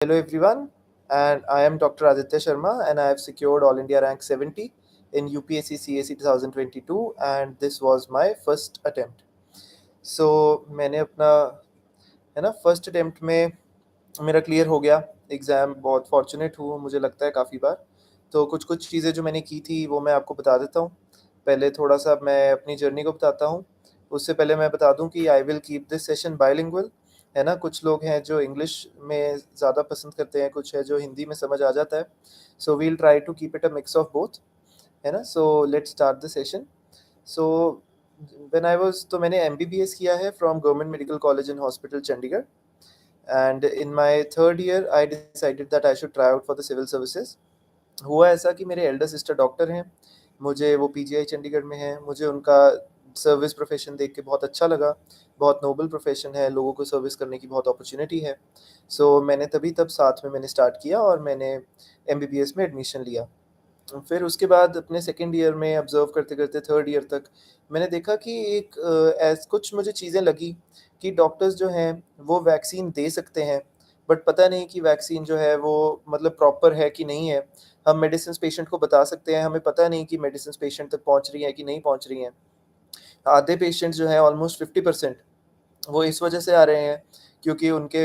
Hello everyone, and I am Dr. Aditya Sharma, and I have secured All India rank 70 in UPSC CAC 2022, and this was my first attempt. So मैंने अपना है ना first attempt में मेरा clear हो गया exam. बहुत fortunate हूँ मुझे लगता है काफ़ी बार। तो कुछ कुछ चीज़ें जो मैंने की थी वो मैं आपको बता देता हूँ। पहले थोड़ा सा मैं अपनी जर्नी को बताता हूँ। उससे पहले मैं बता दूँ कि I will keep this session bilingual, है ना। कुछ लोग हैं जो इंग्लिश में ज़्यादा पसंद करते हैं, कुछ है जो हिंदी में समझ आ जाता है। So we'll try to keep it a mix of both, है ना। So let's start the session. So when I was तो मैंने एमबीबीएस किया है from government medical college and hospital Chandigarh, and in my third year I decided that I should try out for the civil services. हुआ ऐसा कि मेरे Elder sister doctor हैं, मुझे वो पीजीआई चंडीगढ़ में हैं, मुझे उनका सर्विस प्रोफेशन देख के बहुत अच्छा लगा। बहुत नोबल प्रोफेशन है, लोगों को सर्विस करने की बहुत अपॉर्चुनिटी है। सो मैंने तभी तब साथ में मैंने स्टार्ट किया और मैंने एमबीबीएस में एडमिशन लिया। फिर उसके बाद अपने सेकंड ईयर में ऑब्ज़र्व करते-करते थर्ड ईयर तक मैंने देखा कि एक ऐस कुछ मुझे चीज़ें लगी कि डॉक्टर्स जो हैं वो वैक्सीन दे सकते हैं, बट पता नहीं कि वैक्सीन जो है वो मतलब प्रॉपर है कि नहीं है। हम मेडिसिन्स पेशेंट को बता सकते हैं, हमें पता नहीं कि मेडिसिन्स पेशेंट तक पहुँच रही हैं कि नहीं पहुँच रही हैं। आधे पेशेंट्स जो हैं ऑलमोस्ट 50% वो इस वजह से आ रहे हैं क्योंकि उनके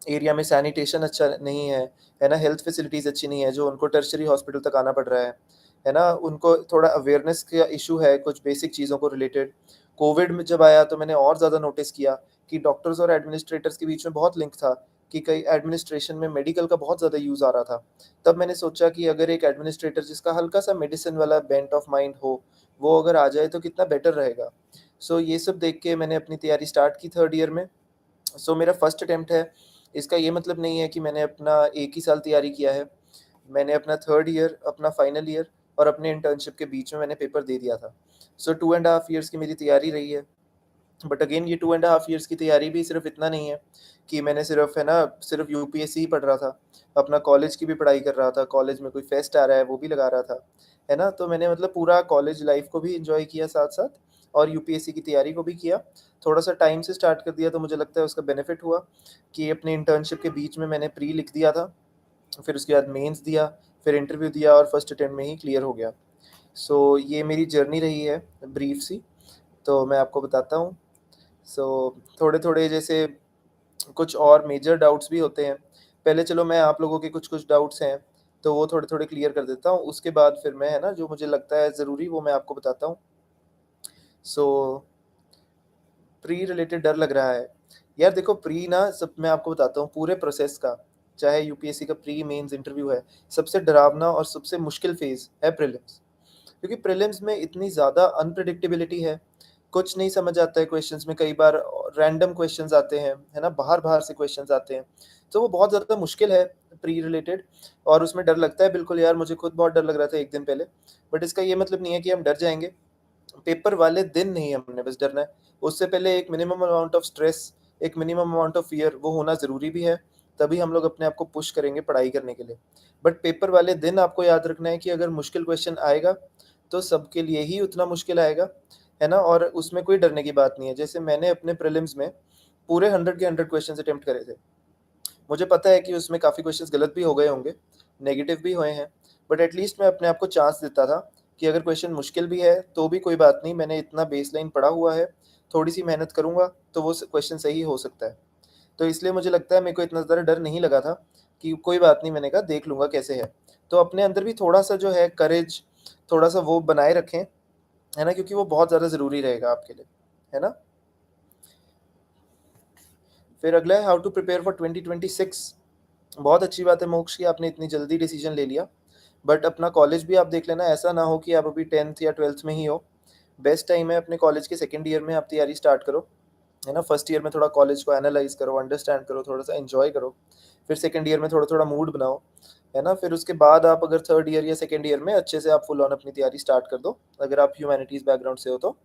एरिया में सैनिटेशन अच्छा नहीं है ना? हेल्थ फैसिलिटीज़ अच्छी नहीं है, जो उनको टर्शियरी हॉस्पिटल तक आना पड़ रहा है ना? उनको थोड़ा अवेयरनेस का इश्यू है कुछ बेसिक चीज़ों को रिलेटेड। कोविड में जब आया तो मैंने और ज़्यादा नोटिस किया कि डॉक्टर्स और एडमिनिस्ट्रेटर्स के बीच में बहुत लिंक था कि कई एडमिनिस्ट्रेशन में मेडिकल का बहुत ज़्यादा यूज़ आ रहा था। तब मैंने सोचा कि अगर एक एडमिनिस्ट्रेटर जिसका हल्का-सा मेडिसिन वाला बेंट ऑफ माइंड हो, वो अगर आ जाए तो कितना बेटर रहेगा। सो ये सब देख के मैंने अपनी तैयारी स्टार्ट की थर्ड ईयर में। सो मेरा फर्स्ट अटेम्प्ट है। इसका ये मतलब नहीं है कि मैंने अपना एक ही साल तैयारी किया है। मैंने अपना थर्ड ईयर, अपना फाइनल ईयर और अपने इंटर्नशिप के बीच में मैंने पेपर दे दिया था। सो 2 एंड हाफ ईयर्स की मेरी तैयारी रही है। बट अगेन ये 2 एंड हाफ ईयर्स की तैयारी भी सिर्फ़ इतना नहीं है कि मैंने सिर्फ़ है ना, सिर्फ़ यूपीएससी ही पढ़ रहा था। अपना कॉलेज की भी पढ़ाई कर रहा था, कॉलेज में कोई फेस्ट आ रहा है वो भी लगा रहा था, है ना? तो मैंने मतलब पूरा कॉलेज लाइफ़ को भी एन्जॉय किया साथ-साथ और यूपीएससी की तैयारी को भी किया। थोड़ा-सा टाइम से स्टार्ट कर दिया तो मुझे लगता है उसका बेनिफिट हुआ कि अपने इंटर्नशिप के बीच में मैंने प्री लिख दिया था, फिर उसके बाद मेंस दिया, फिर इंटरव्यू दिया और फर्स्ट अटेम्प्ट में ही क्लियर हो गया। सो ये मेरी जर्नी रही है ब्रीफ सी, तो मैं आपको बताता हूँ। सो थोड़े-थोड़े जैसे कुछ और मेजर डाउट्स भी होते हैं। पहले चलो मैं आप लोगों के कुछ-कुछ डाउट्स हैं, तो वो थोड़े-थोड़े क्लियर कर देता हूँ। उसके बाद फिर मैं है ना, जो मुझे लगता है ज़रूरी वो मैं आपको बताता हूँ। सो प्री रिलेटेड डर लग रहा है। यार देखो, प्री ना सब मैं आपको बताता हूँ पूरे प्रोसेस का, चाहे यूपीएससी का प्री, मेंस, इंटरव्यू है, सबसे डरावना और सबसे मुश्किल फ़ेज़ है प्रीलिम्स। क्योंकि प्रीलिम्स में इतनी ज़्यादा अनप्रेडिक्टेबिलिटी है, कुछ नहीं समझ आता है क्वेश्चंस में, कई बार रैंडम क्वेश्चंस आते हैं, है ना? बाहर-बाहर से क्वेश्चंस आते हैं, तो वो बहुत ज़्यादा मुश्किल है प्री रिलेटेड और उसमें डर लगता है बिल्कुल यार, मुझे खुद बहुत डर लग रहा था 1 दिन पहले। बट इसका ये मतलब नहीं है कि हम डर जाएँगे, पेपर वाले दिन नहीं हमने बस डरना है, उससे पहले एक मिनिमम अमाउंट ऑफ स्ट्रेस, एक मिनिमम अमाउंट ऑफ फ़ियर वो होना ज़रूरी भी है, तभी हम लोग अपने आप को पुश करेंगे पढ़ाई करने के लिए। बट पेपर वाले दिन आपको याद रखना है कि अगर मुश्किल क्वेश्चन आएगा, तो सबके लिए ही उतना मुश्किल आएगा, है ना? और उसमें कोई डरने की बात नहीं है। जैसे मैंने अपने प्रीलिम्स में पूरे 100 के 100 क्वेश्चन्स अटेम्प्ट करे थे। मुझे पता है कि उसमें काफ़ी क्वेश्चंस गलत भी हो गए होंगे, नेगेटिव भी हुए हैं, बट एट लीस्ट मैं अपने आप को चांस देता था कि अगर क्वेश्चन मुश्किल भी है, तो भी कोई बात नहीं, मैंने इतना बेसलाइन पढ़ा हुआ है, थोड़ी-सी मेहनत करूँगा, तो वो स क्वेश्चन सही हो सकता है। तो इसलिए मुझे लगता है मेरे को इतना ज़्यादा डर नहीं लगा था कि कोई बात नहीं, मैंने कहा देख लूँगा कैसे है। तो अपने अंदर भी थोड़ा-सा जो है करेज, थोड़ा-सा वो बनाए रखें, है ना? क्योंकि वो बहुत ज़्यादा ज़रूरी रहेगा आपके लिए, है ना? फिर अगला है हाउ टू प्रिपेयर फॉर 2026। बहुत अच्छी बात है मोक्ष कि आपने इतनी जल्दी डिसीजन ले लिया, बट अपना कॉलेज भी आप देख लेना, ऐसा ना हो कि आप अभी 10th या 12th में ही हो। बेस्ट टाइम है अपने कॉलेज के सेकंड ईयर में आप तैयारी स्टार्ट करो, है ना? फर्स्ट ईयर में थोड़ा कॉलेज को एनालाइज़ करो, अंडरस्टैंड करो, थोड़ा-सा एन्जॉय करो। फिर सेकंड ईयर में थोड़ा-थोड़ा मूड बनाओ, है ना? फिर उसके बाद आप अगर थर्ड ईयर या सेकंड ईयर में अच्छे से आप फुल ऑन अपनी तैयारी स्टार्ट कर दो, अगर आप ह्यूमैनिटीज़ बैकग्राउंड से हो तो।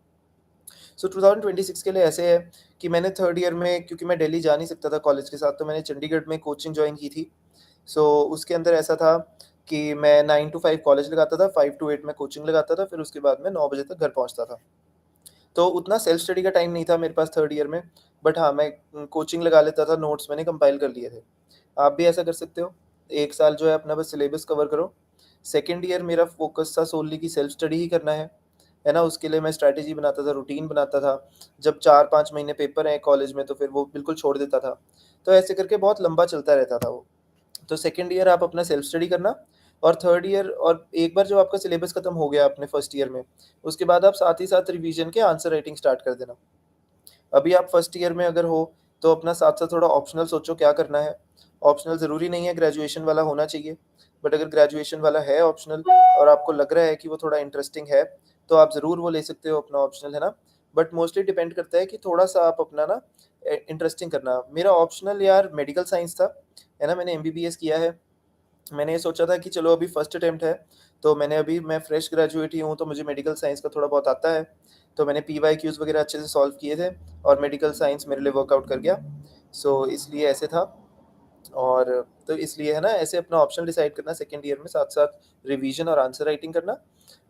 सो 2026 के लिए ऐसे है कि मैंने थर्ड ईयर में, क्योंकि मैं दिल्ली जा नहीं सकता था कॉलेज के साथ, तो मैंने चंडीगढ़ में कोचिंग जॉइन की थी। सो उसके अंदर ऐसा था कि मैं 9 टू 5 कॉलेज लगाता था, 5 टू 8 मैं कोचिंग लगाता था, फिर उसके बाद मैं 9 बजे तक घर पहुँचता था। तो उतना सेल्फ स्टडी का टाइम नहीं था मेरे पास थर्ड ईयर में, बट हाँ, मैं कोचिंग लगा लेता था, नोट्स मैंने कंपाइल कर लिए थे। आप भी ऐसा कर सकते हो। 1 साल जो है अपना बस सिलेबस कवर करो। सेकंड ईयर मेरा फ़ोकस था सोनली कि सेल्फ स्टडी ही करना है ना? उसके लिए मैं स्ट्रैटेजी बनाता था, रूटीन बनाता था। जब 4-5 महीने पेपर हैं कॉलेज में तो फिर वो बिल्कुल छोड़ देता था। तो ऐसे करके बहुत लंबा चलता रहता था वो। तो सेकंड ईयर आप अपना सेल्फ स्टडी करना, और थर्ड ईयर और एक बार जब आपका सिलेबस खत्म हो गया अपने फर्स्ट ईयर में, उसके बाद आप साथ ही साथ रिवीजन के आंसर राइटिंग स्टार्ट कर देना। अभी आप फर्स्ट ईयर में अगर हो तो अपना साथ साथ थोड़ा ऑप्शनल सोचो क्या करना है। ऑप्शनल ज़रूरी नहीं है ग्रेजुएशन वाला होना चाहिए, बट अगर ग्रेजुएशन वाला है ऑप्शनल और आपको लग रहा है कि वो थोड़ा इंटरेस्टिंग है, तो आप ज़रूर वो ले सकते हो अपना ऑप्शनल, है ना? बट मोस्टली डिपेंड करता है कि थोड़ा सा आप अपना ना इंटरेस्टिंग करना। मेरा ऑप्शनल यार मेडिकल साइंस था, है ना? मैंने एमबीबीएस किया है। मैंने ये सोचा था कि चलो अभी फर्स्ट अटेम्प्ट है, तो मैं फ्रेश ग्रेजुएट ही हूँ, तो मुझे मेडिकल साइंस का थोड़ा बहुत आता है। तो मैंने पीवाईक्यूज़ वगैरह अच्छे से सॉल्व किए थे, और मेडिकल साइंस मेरे लिए वर्कआउट कर गया। सो इसलिए ऐसे था। और तो इसलिए है ना, ऐसे अपना ऑप्शन डिसाइड करना सेकंड ईयर में, साथ-साथ रिवीजन और आंसर राइटिंग करना।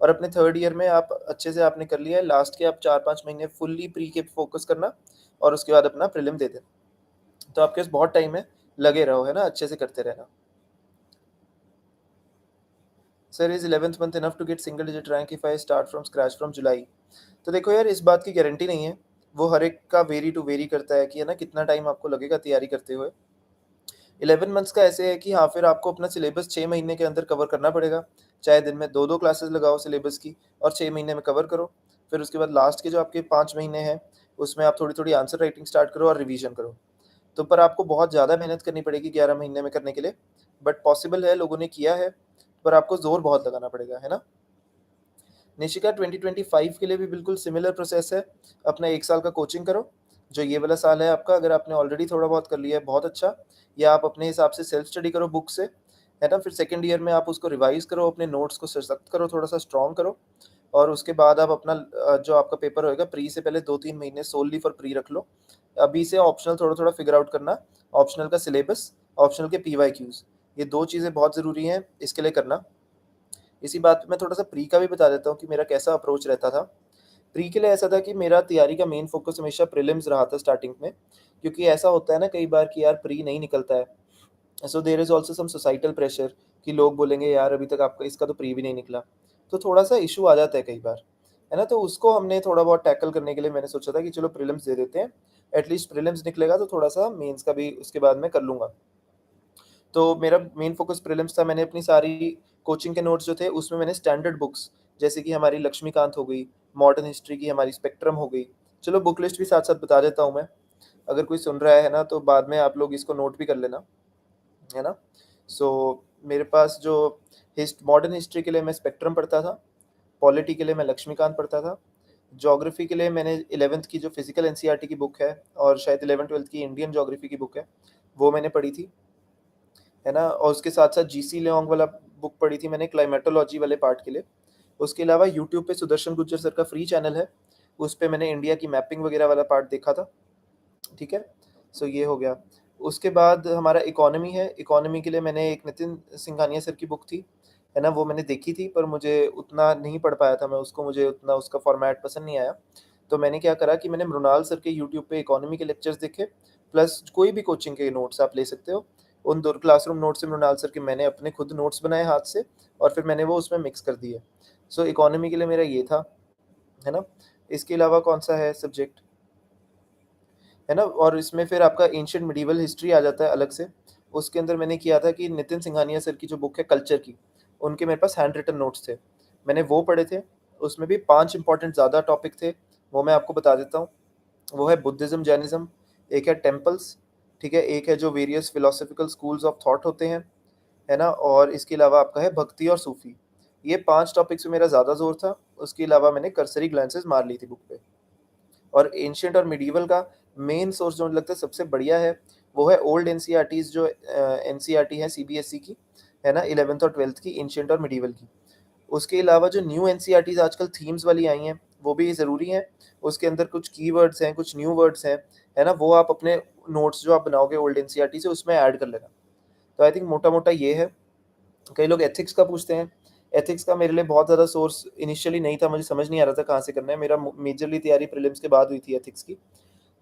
और अपने थर्ड ईयर में आप अच्छे से आपने कर लिया है, लास्ट के आप 4-5 महीने फुल्ली प्री के फोकस करना, और उसके बाद अपना प्रीलिम दे देना। तो आपके पास बहुत टाइम है, लगे रहो, है ना? अच्छे से करते रहना। Sir, is 11th month enough to get single digit rank if I start from scratch from July? तो देखो यार, इस बात की गारंटी नहीं है। वो हर एक का वेरी टू वेरी करता है कि है ना, कितना टाइम आपको लगेगा तैयारी करते हुए। 11 मंथ्स का ऐसे है कि हाँ, फिर आपको अपना सिलेबस 6 महीने के अंदर कवर करना पड़ेगा। चाहे दिन में 2-2 क्लासेस लगाओ सिलेबस की, और 6 महीने में कवर करो। फिर उसके बाद लास्ट के जो आपके 5 महीने हैं, उसमें आप थोड़ी-थोड़ी आंसर राइटिंग स्टार्ट करो और रिवीजन करो। तो पर आपको बहुत ज़्यादा मेहनत करनी पड़ेगी 11 महीने में करने के लिए, बट पॉसिबल है, लोगों ने किया है, पर आपको ज़ोर बहुत लगाना पड़ेगा, है ना? निशिका 2025 के लिए भी बिल्कुल सिमिलर प्रोसेस है। अपना 1 साल का कोचिंग करो, जो ये वाला साल है आपका। अगर आपने ऑलरेडी थोड़ा बहुत कर लिया है, बहुत अच्छा। या आप अपने हिसाब से सेल्फ स्टडी करो बुक से, है ना? फिर सेकंड ईयर में आप उसको रिवाइज़ करो, अपने नोट्स को सशक्त करो, थोड़ा-सा स्ट्रॉन्ग करो, और उसके बाद आप अपना जो आपका पेपर होएगा प्री से पहले 2-3 महीने सोलली फॉर प्री रख लो। अभी से ऑप्शनल थोड़ा-थोड़ा फिगर आउट करना, ऑप्शनल का सिलेबस, ऑप्शनल के पीवाईक्यूज़, ये 2 चीज़ें बहुत ज़रूरी हैं इसके लिए करना। इसी बात पे मैं थोड़ा-सा प्री का भी बता देता हूँ कि मेरा कैसा अप्रोच रहता था। प्री के लिए ऐसा था कि मेरा तैयारी का मेन फ़ोकस हमेशा प्रीलिम्स रहा था स्टार्टिंग में, क्योंकि ऐसा होता है ना कई बार कि यार प्री नहीं निकलता है। So there is also some societal pressure कि लोग बोलेंगे यार अभी तक आपका इसका तो प्री भी नहीं निकला। तो थोड़ा-सा इश्यू आ जाता है कई बार, है ना? तो उसको हमने थोड़ा बहुत टैकल करने के लिए मैंने सोचा था कि चलो प्रीलिम्स दे देते हैं। एटलीस्ट प्रीलिम्स निकलेगा तो थोड़ा-सा मेंस का भी उसके बाद मैं कर लूँगा। तो मेरा मेन फ़ोकस प्रीलिम्स था। मैंने अपनी सारी कोचिंग के नोट्स जो थे उसमें मैंने स्टैंडर्ड बुक्स, जैसे कि हमारी लक्ष्मीकांत हो गई, मॉडर्न हिस्ट्री की हमारी स्पेक्ट्रम हो गई। चलो बुक लिस्ट भी साथ-साथ बता देता हूँ मैं, अगर कोई सुन रहा है ना, तो बाद में आप लोग इसको नोट भी कर लेना, है ना? सो मेरे पास जो मॉडर्न हिस्ट्री के लिए मैं स्पेक्ट्रम पढ़ता था, पॉलिटी के लिए मैं लक्ष्मीकांत पढ़ता था, ज्योग्राफी के लिए मैंने 11th की जो फिज़िकल एनसीईआरटी की बुक है, और शायद 11th-12th की इंडियन ज्योग्राफी की बुक है, वो मैंने पढ़ी थी। है ना? और उसके साथ-साथ जीसी लियोंग वाला बुक पढ़ी थी मैंने क्लाइमेटोलॉजी वाले पार्ट के लिए। उसके अलावा यूट्यूब पे सुदर्शन गुर्जर सर का फ्री चैनल है, उस पे मैंने इंडिया की मैपिंग वगैरह वाला पार्ट देखा था, ठीक है? सो ये हो गया। उसके बाद हमारा इकोनॉमी है, इकोनॉमी के लिए मैंने एक नितिन सिंघानिया सर की बुक थी, है ना? वो मैंने देखी थी, पर मुझे उतना नहीं पढ़ पाया था मैं उसको, मुझे उतना उसका फ़ॉर्मेट पसंद नहीं आया। तो मैंने क्या करा कि मैंने मृणाल सर के यूट्यूब पे इकोनॉमी के लेक्चर्स देखे, प्लस कोई भी कोचिंग के नोट्स आप ले सकते हो। उन 2 क्लासरूम नोट्स से मृणाल सर के मैंने अपने खुद नोट्स बनाए हाथ से, और फिर मैंने वो उसमें मिक्स कर दिए। सो इकोनॉमी के लिए मेरा ये था, है ना? इसके अलावा कौन-सा है सब्जेक्ट, है ना? और इसमें फिर आपका एंशिएंट मिडीवल हिस्ट्री आ जाता है अलग से। उसके अंदर मैंने किया था कि नितिन सिंघानिया सर की जो बुक है कल्चर की, उनके मेरे पास हैंड रिटन नोट्स थे। मैंने वो पढ़े थे, उसमें भी 5 इम्पोर्टेंट ज़्यादा टॉपिक थे, वो मैं आपको बता देता हूँ। वो है बुद्धिज़्म, जैनिज़्म, एक है टेम्पल्स, ठीक है? एक है जो various philosophical schools of thought होते हैं, है ना? और इसके अलावा आपका है भक्ति और सूफ़ी। ये 5 टॉपिक्स में मेरा ज़्यादा ज़ोर था, उसके अलावा मैंने कर्सरी ग्लांसेस मार ली थी बुक पे। और एंशिएंट और मिडीवल का मेन सोर्स जो मुझे लगता है सबसे बढ़िया है, वो है ओल्ड एनसीईआरटीज़, जो एनसीईआरटी है सीबीएसई की, है ना? 11th और 12th की एंशिएंट और मिडीवल की। उसके अलावा जो न्यू एनसीईआरटीज़ आजकल थीम्स वाली आई हैं, वो भी ज़रूरी हैं। उसके अंदर कुछ कीवर्ड्स हैं, कुछ न्यू वर्ड्स हैं, है ना? वो आप अपने नोट्स जो आप बनाओगे ओल्ड एनसीईआरटी से, उसमें ऐड कर लेना। तो आई थिंक मोटा-मोटा ये है। कई लोग एथिक्स का पूछते हैं। एथिक्स का मेरे लिए बहुत ज़्यादा सोर्स इनिशियली नहीं था, मुझे समझ नहीं आ रहा था कहाँ से करना है। मेरा मेजरली तैयारी प्रीलिम्स के बाद हुई थी एथिक्स की।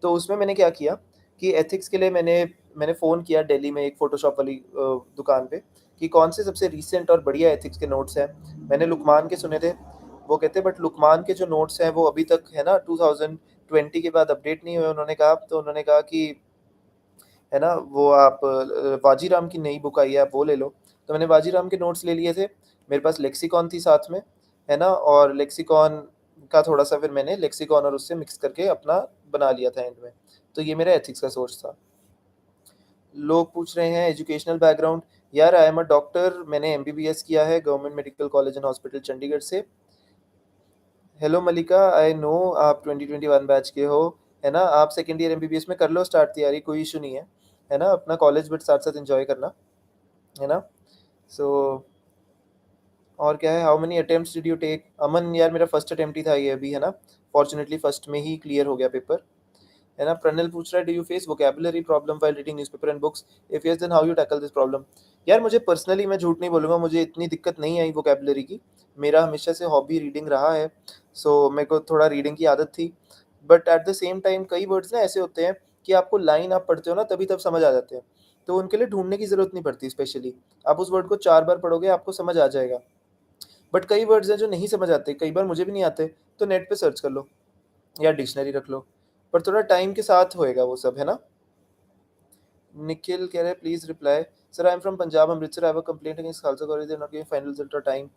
तो उसमें मैंने क्या किया कि एथिक्स के लिए मैंने फ़ोन किया दिल्ली में एक फ़ोटोशॉप वाली दुकान पे कि कौन से सबसे रीसेंट और बढ़िया एथिक्स के नोट्स हैं। मैंने लुकमान के सुने थे। वो कहते बट लुकमान के जो नोट्स हैं वो अभी तक है ना 2020 के बाद अपडेट नहीं हुए उन्होंने कहा। तो उन्होंने कहा कि है ना वो आप वाजीराम की नई बुक आई है आप वो ले लो। तो मैंने वाजीराम के नोट्स ले लिए थे। मेरे पास लेक्सिकॉन थी साथ में, है ना, और लेक्सिकॉन का थोड़ा-सा फिर मैंने लेक्सिकॉन और उससे मिक्स करके अपना बना लिया था एंड में। तो ये मेरा एथिक्स का सोर्स था। लोग पूछ रहे हैं एजुकेशनल बैकग्राउंड। यार आई एम अ डॉक्टर, मैंने एमबीबीएस किया है government medical college and hospital Chandigarh से। हेलो मलिका, आई नो आप 2021 बैच के हो, है ना? आप सेकंड ईयर एमबीबीएस में कर लो स्टार्ट तैयारी, कोई इश्यू नहीं है ना? अपना कॉलेज बट साथ-साथ एन्जॉय करना, है ना? सो और क्या है, how many attempts did you take? Aman यार मेरा फर्स्ट अटेम्प्ट ही था ये अभी, है ना? फॉर्च्यूनेटली फर्स्ट में ही क्लियर हो गया पेपर, है ना? प्रणल पूछ रहा है, do you face vocabulary problem while reading newspaper and books? If yes then how you tackle this problem? यार मुझे पर्सनली, मैं झूठ नहीं बोलूँगा, मुझे इतनी दिक्कत नहीं आई वोकैबुलरी की। मेरा हमेशा से हॉबी रीडिंग रहा है, सो मेरे को थोड़ा रीडिंग की आदत थी। But at the same time कई वर्ड्स ना ऐसे होते हैं कि आपको लाइन आप पढ़ते हो ना तभी तब समझ आ जाते हैं। तो उनके लिए ढूँढने की ज़रूरत नहीं पड़ती स्पेशली। आप उस वर्ड को 4 बार पढ़ोगे आपको समझ आ जाएगा। बट कई वर्ड्स हैं जो नहीं समझ आते, कई बार मुझे भी नहीं आते, तो नेट पे सर्च कर लो या डिक्शनरी रख लो। पर थोड़ा टाइम के साथ होएगा वो सब, है ना? निखिल कह रहे हैं please reply. Sir I am from Punjab Amritsar, I have a complaint against Khalsa college, they are not giving final result on time.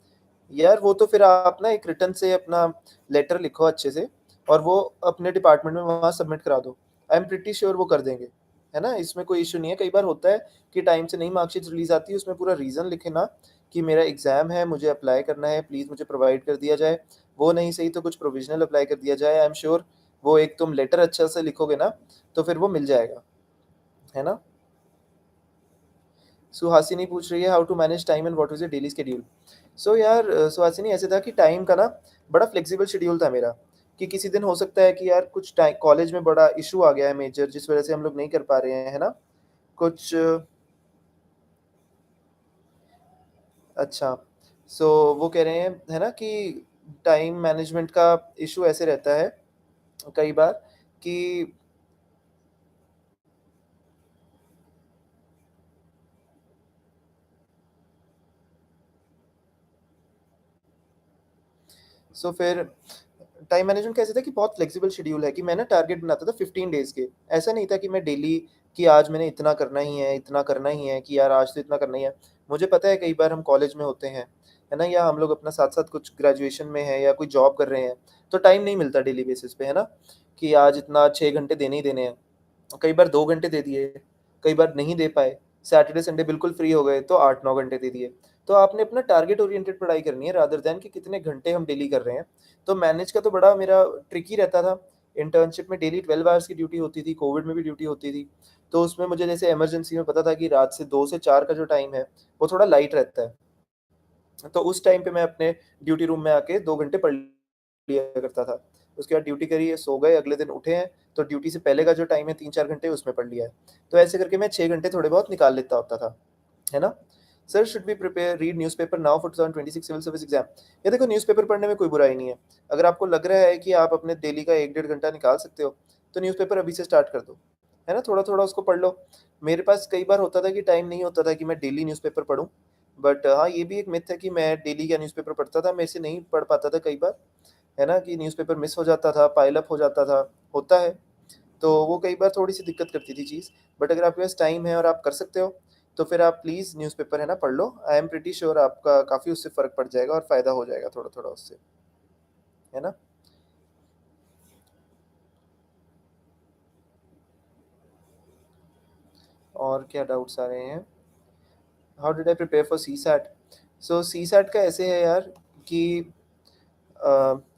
यार वो तो फिर आप ना एक रिटन से अपना लेटर लिखो अच्छे से और वो अपने डिपार्टमेंट में वहाँ सबमिट करा दो। आई एम प्रिटी श्योर वो कर देंगे, है ना? इसमें कोई इश्यू नहीं है। कई बार होता है कि टाइम से नहीं मार्कशीट रिलीज़ आती है, उसमें पूरा रीज़न लिखे ना कि मेरा एग्ज़ाम है, मुझे अप्लाई करना है, प्लीज़ मुझे प्रोवाइड कर दिया जाए। वो नहीं सही तो कुछ प्रोविज़नल अप्लाई कर दिया जाए। आई एम श्योर वो एक तुम लेटर अच्छा से लिखोगे ना, तो फिर वो मिल जाएगा, है ना? सुहासिनी पूछ रही है how to manage time and what was your daily schedule? So यार सुहासिनी ऐसे था कि टाइम का ना बड़ा फ्लेक्सिबल शेड्यूल था मेरा, कि किसी दिन हो सकता है कि यार कुछ टाइ कॉलेज में बड़ा इश्यू आ गया है मेजर जिस वज़ह से हम लोग नहीं कर पा रहे हैं, है ना? कुछ अच्छा, सो वो कह रहे हैं, है ना, कि टाइम मैनेजमेंट का इश्यू ऐसे रहता है कई बार कि सो फिर टाइम मैनेजमेंट कैसे था कि बहुत फ्लेक्सिबल शेड्यूल है कि मैं ना टारगेट बनाता था 15 डेज़ के। ऐसा नहीं था कि मैं डेली कि आज मैंने इतना करना ही है, इतना करना ही है, कि यार आज तो इतना करना ही है। मुझे पता है कई बार हम कॉलेज में होते हैं, है ना? या हम लोग अपना साथ-साथ कुछ ग्रेजुएशन में हैं या कोई जॉब कर रहे हैं, तो टाइम नहीं मिलता डेली बेसिस पे, है ना? कि आज इतना 6 घंटे देने ही देने हैं। कई बार 2 घंटे दे दिए, कई बार नहीं दे पाए। सैटरडे संडे बिल्कुल फ्री हो गए तो 8-9 घंटे दे दिए। तो आपने अपना टारगेट ओरिएंटेड पढ़ाई करनी है रादर दैन कि कितने घंटे हम डेली कर रहे हैं। तो मैनेज का तो बड़ा मेरा ट्रिकी रहता था। इंटर्नशिप में डेली 12 आवर्स की ड्यूटी होती थी, कोविड में भी ड्यूटी होती थी। तो उसमें मुझे जैसे इमरजेंसी में पता था कि रात से 2 से 4 का जो टाइम है, वो थोड़ा लाइट रहता है। तो उस टाइम पे मैं अपने ड्यूटी रूम में आके 2 घंटे पढ़ लिया करता था। उसके बाद ड्यूटी करी है, सो गए, अगले दिन उठे हैं, तो ड्यूटी से पहले का जो टाइम है 3-4 घंटे उसमें पढ़ लिया है। तो ऐसे करके मैं 6 घंटे थोड़े बहुत निकाल लेता होता था, है ना? Sir should we prepare read newspaper now for 2026 civil service exam? ये देखो न्यूज़पेपर पढ़ने में कोई बुराई नहीं है। अगर आपको लग रहा है कि आप अपने डेली का 1 डेढ़ घंटा निकाल सकते हो, तो न्यूज़पेपर अभी से स्टार्ट कर दो, है ना? थोड़ा-थोड़ा उसको पढ़ लो। मेरे पास कई बार होता था कि टाइम नहीं होता था कि मैं डेली न्यूज़पेपर पढूँ। बट हाँ, ये भी एक मिथ है कि मैं डेली का न्यूज़पेपर पढ़ता था, मेरे से नहीं पढ़ पाता था कई बार, है ना? कि न्यूज़पेपर मिस हो जाता था, पाइल अप हो जाता था, होता है। तो वो कई बार थोड़ी-सी दिक्कत करती थी चीज़। बट अगर आपके पास टाइम है और आप कर सकते हो, तो फिर आप प्लीज़ न्यूज़पेपर है ना पढ़ लो। आई एम प्रिटी श्योर आपका काफ़ी उससे फ़र्क पड़ जाएगा और फ़ायदा हो जाएगा थोड़ा-थोड़ा उससे, है ना? और क्या डाउट्स आ रहे हैं? How did I prepare for CSAT? So CSAT का ऐसे है यार कि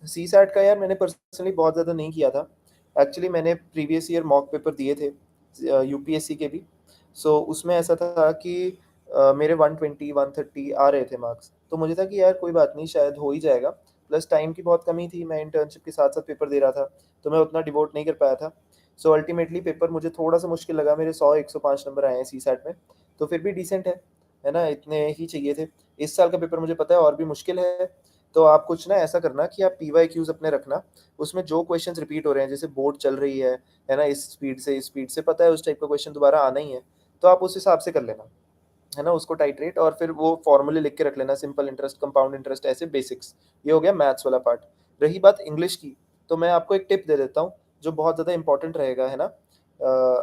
सीसैट का यार मैंने पर्सनली बहुत ज़्यादा नहीं किया था। एक्चुअली मैंने प्रीवियस ईयर मॉक पेपर दिए थे यूपीएससी के भी। सो उसमें ऐसा था कि मेरे 120 130 आ रहे थे मार्क्स। तो मुझे था कि यार कोई बात नहीं, शायद हो ही जाएगा। प्लस टाइम की बहुत कमी थी, मैं इंटर्नशिप के साथ-साथ पेपर दे रहा था, तो मैं उतना डिवोट नहीं कर पाया था। सो अल्टीमेटली पेपर मुझे थोड़ा-सा मुश्किल लगा, मेरे 100-105 नंबर आए हैं सीसैट में, तो फिर भी डिसेंट है ना? इतने ही चाहिए थे। इस साल का पेपर मुझे पता है और भी मुश्किल है, तो आप कुछ ना ऐसा करना कि आप पीवाईक्यूज अपने रखना, उसमें जो क्वेश्चंस रिपीट हो रहे हैं, जैसे बोर्ड चल रही है ना, इस स्पीड से पता है उस टाइप का क्वेश्चन दोबारा आना ही है, तो आप उस हिसाब से कर लेना, है ना, उसको टाइट्रेट, और फिर वो फॉर्मूले लिख के रख लेना, सिंपल इंटरेस्ट, कंपाउंड इंटरेस्ट, ऐसे बेसिक्स। ये हो गया मैथ्स वाला पार्ट। रही बात इंग्लिश की, तो मैं आपको एक टिप दे देता हूँ जो बहुत ज़्यादा इंपॉर्टेंट रहेगा, है ना,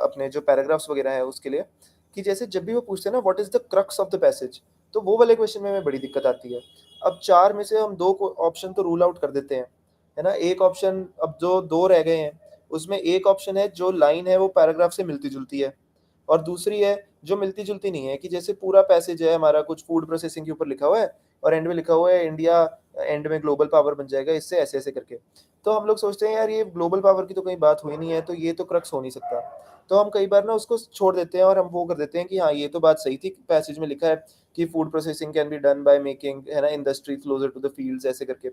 अपने जो पैराग्राफ्स वगैरह है उसके लिए, कि जैसे जब भी वो पूछते हैं ना what is the crux of the passage, तो वो वाले क्वेश्चन में हमें बड़ी दिक्कत आती है। अब चार में से हम दो ऑप्शन तो रूल आउट कर देते हैं, है ना, एक ऑप्शन, अब जो दो रह गए हैं उसमें एक ऑप्शन है जो लाइन है वो पैराग्राफ से मिलती जुलती है, और दूसरी है जो मिलती जुलती नहीं है, कि जैसे पूरा पैसेज है हमारा कुछ फूड प्रोसेसिंग के ऊपर लिखा हुआ है और एंड में लिखा हुआ है इंडिया एंड में ग्लोबल पावर बन जाएगा इससे, ऐसे ऐसे करके। तो हम लोग सोचते हैं यार ये ग्लोबल पावर की तो कहीं बात हुई नहीं है, तो ये तो क्रक्स हो नहीं सकता। तो हम कई बार ना उसको छोड़ देते हैं और हम वो कर देते हैं कि हाँ ये तो बात सही थी, पैसेज में लिखा है कि food processing can be done by making, है ना, industry closer to the fields, ऐसे करके।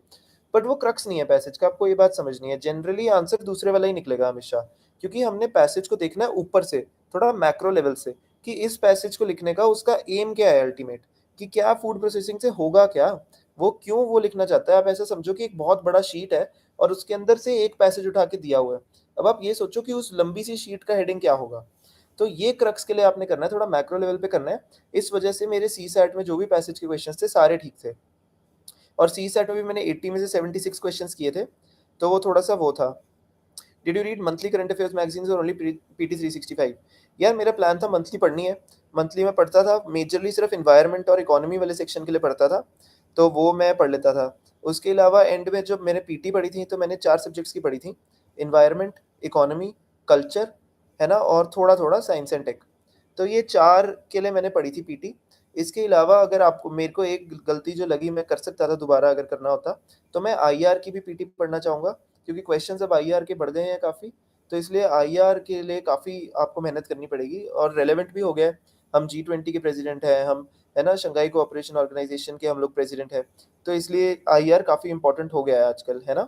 बट वो क्रक्स नहीं है पैसेज का, आपको ये बात समझनी है, जनरली आंसर दूसरे वाला ही निकलेगा हमेशा, क्योंकि हमने पैसेज को देखना है ऊपर से, थोड़ा मैक्रो लेवल से, कि इस पैसेज को लिखने का उसका एम क्या है अल्टीमेट, कि क्या फूड प्रोसेसिंग से होगा क्या, वो क्यों वो लिखना चाहता है। आप ऐसा समझो कि एक बहुत बड़ा शीट है और उसके अंदर से एक पैसेज उठा के दिया हुआ है, अब आप ये सोचो कि उस लंबी सी शीट का हेडिंग क्या होगा। तो ये क्रक्स के लिए आपने करना है, थोड़ा मैक्रो लेवल पे करना है। इस वजह से मेरे सी सैट में जो भी पैसेज के क्वेश्चन थे सारे ठीक थे, और सी सैट में भी मैंने 80 में से 76 क्वेश्चन किए थे, तो वो थोड़ा सा वो था। Did you read monthly current affairs magazines और ओनली पीटी 365? यार मेरा प्लान था मंथली पढ़नी है, मंथली में पढ़ता था, मेजरली सिर्फ इन्वायरमेंट और इकोनॉमी वाले सेक्शन के लिए पढ़ता था, तो वो मैं पढ़ लेता था। उसके अलावा एंड में जब मैंने पीटी पढ़ी थी तो मैंने 4 सब्जेक्ट्स की पढ़ी थी, इन्वायरमेंट, इकोनॉमी, कल्चर, है ना, और थोड़ा थोड़ा साइंस एंड टेक। तो ये 4 के लिए मैंने पढ़ी थी पीटी। इसके अलावा अगर आपको, मेरे को एक गलती जो लगी, मैं कर सकता था दोबारा अगर करना होता, तो मैं आईआर की भी पीटी पढ़ना चाहूँगा, क्योंकि क्वेश्चंस अब आईआर के बढ़ गए हैं काफ़ी, तो इसलिए आईआर के लिए काफ़ी आपको मेहनत करनी पड़ेगी, और रेलेवेंट भी हो गया है। हम G20 के प्रेसिडेंट हैं हम, है ना, शंघाई कोऑपरेशन ऑर्गेनाइजेशन के हम लोग प्रेसिडेंट हैं, तो इसलिए आईआर काफ़ी इंपॉर्टेंट हो गया है आजकल, है ना।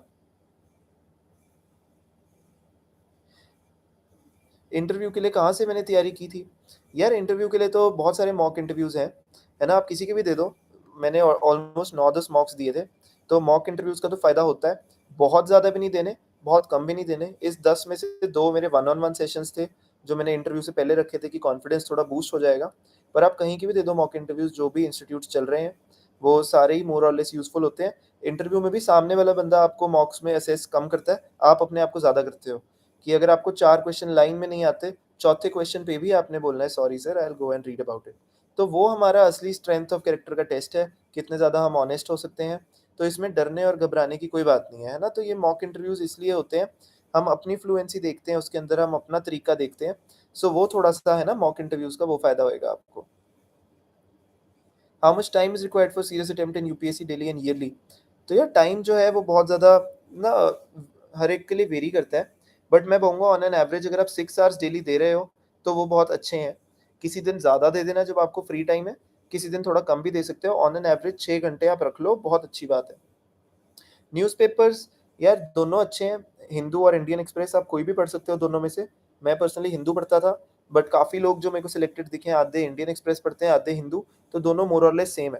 इंटरव्यू के लिए कहाँ से मैंने तैयारी की थी? यार इंटरव्यू के लिए तो बहुत सारे मॉक इंटरव्यूज़ हैं, है ना? आप किसी के भी दे दो। मैंने ऑलमोस्ट 9-10 मॉक्स दिए थे, तो मॉक इंटरव्यूज़ का तो फ़ायदा होता है। बहुत ज़्यादा भी नहीं देने, बहुत कम भी नहीं देने। इस 10 में से 2 मेरे वन ऑन वन सेशंस थे, जो मैंने इंटरव्यू से पहले रखे थे कि कॉन्फिडेंस थोड़ा बूस्ट हो जाएगा। पर आप कहीं के भी दे दो मॉक इंटरव्यूज़, जो भी इंस्टीट्यूट्स चल रहे हैं, वो सारे ही मोर और लेस यूज़फुल होते हैं। इंटरव्यू में भी सामने वाला बंदा आपको मॉक्स में असेस कम करता है, आप अपने आप को ज़्यादा करते हो। कि अगर आपको 4 क्वेश्चन लाइन में नहीं आते, चौथे क्वेश्चन पे भी आपने बोलना है sorry sir, I will go and read about it. तो वो हमारा असली स्ट्रेंथ ऑफ कैरेक्टर का टेस्ट है, कितने ज़्यादा हम ऑनेस्ट हो सकते हैं। तो इसमें डरने और घबराने की कोई बात नहीं है, है ना? तो ये मॉक इंटरव्यूज़ इसलिए होते हैं, हम अपनी फ्लुएंसी देखते हैं, उसके अंदर हम अपना तरीका देखते हैं। सो वो थोड़ा-सा है ना, मॉक इंटरव्यूज़ का वो फ़ायदा होएगा आपको। How much time is required for serious attempt in UPSC daily and yearly? तो यार टाइम जो है वो बहुत ज़्यादा ना हर एक के लिए वेरी करता है। बट मैं कहूँगा ऑन एन एवरेज अगर आप 6 आवर्स डेली दे रहे हो, तो वो बहुत अच्छे हैं। किसी दिन ज़्यादा दे देना जब आपको फ्री टाइम है, किसी दिन थोड़ा कम भी दे सकते हो। ऑन एन एवरेज 6 घंटे आप रख लो, बहुत अच्छी बात है। न्यूज़पेपर्स, यार दोनों अच्छे हैं, हिंदू और इंडियन एक्सप्रेस, आप कोई भी पढ़ सकते हो दोनों में से। मैं पर्सनली हिंदू पढ़ता था, बट काफ़ी लोग जो मेरे को सिलेक्टेड दिखे हैं, आधे इंडियन एक्सप्रेस पढ़ते हैं, आधे हिंदू, तो दोनों मोर और लेस सेम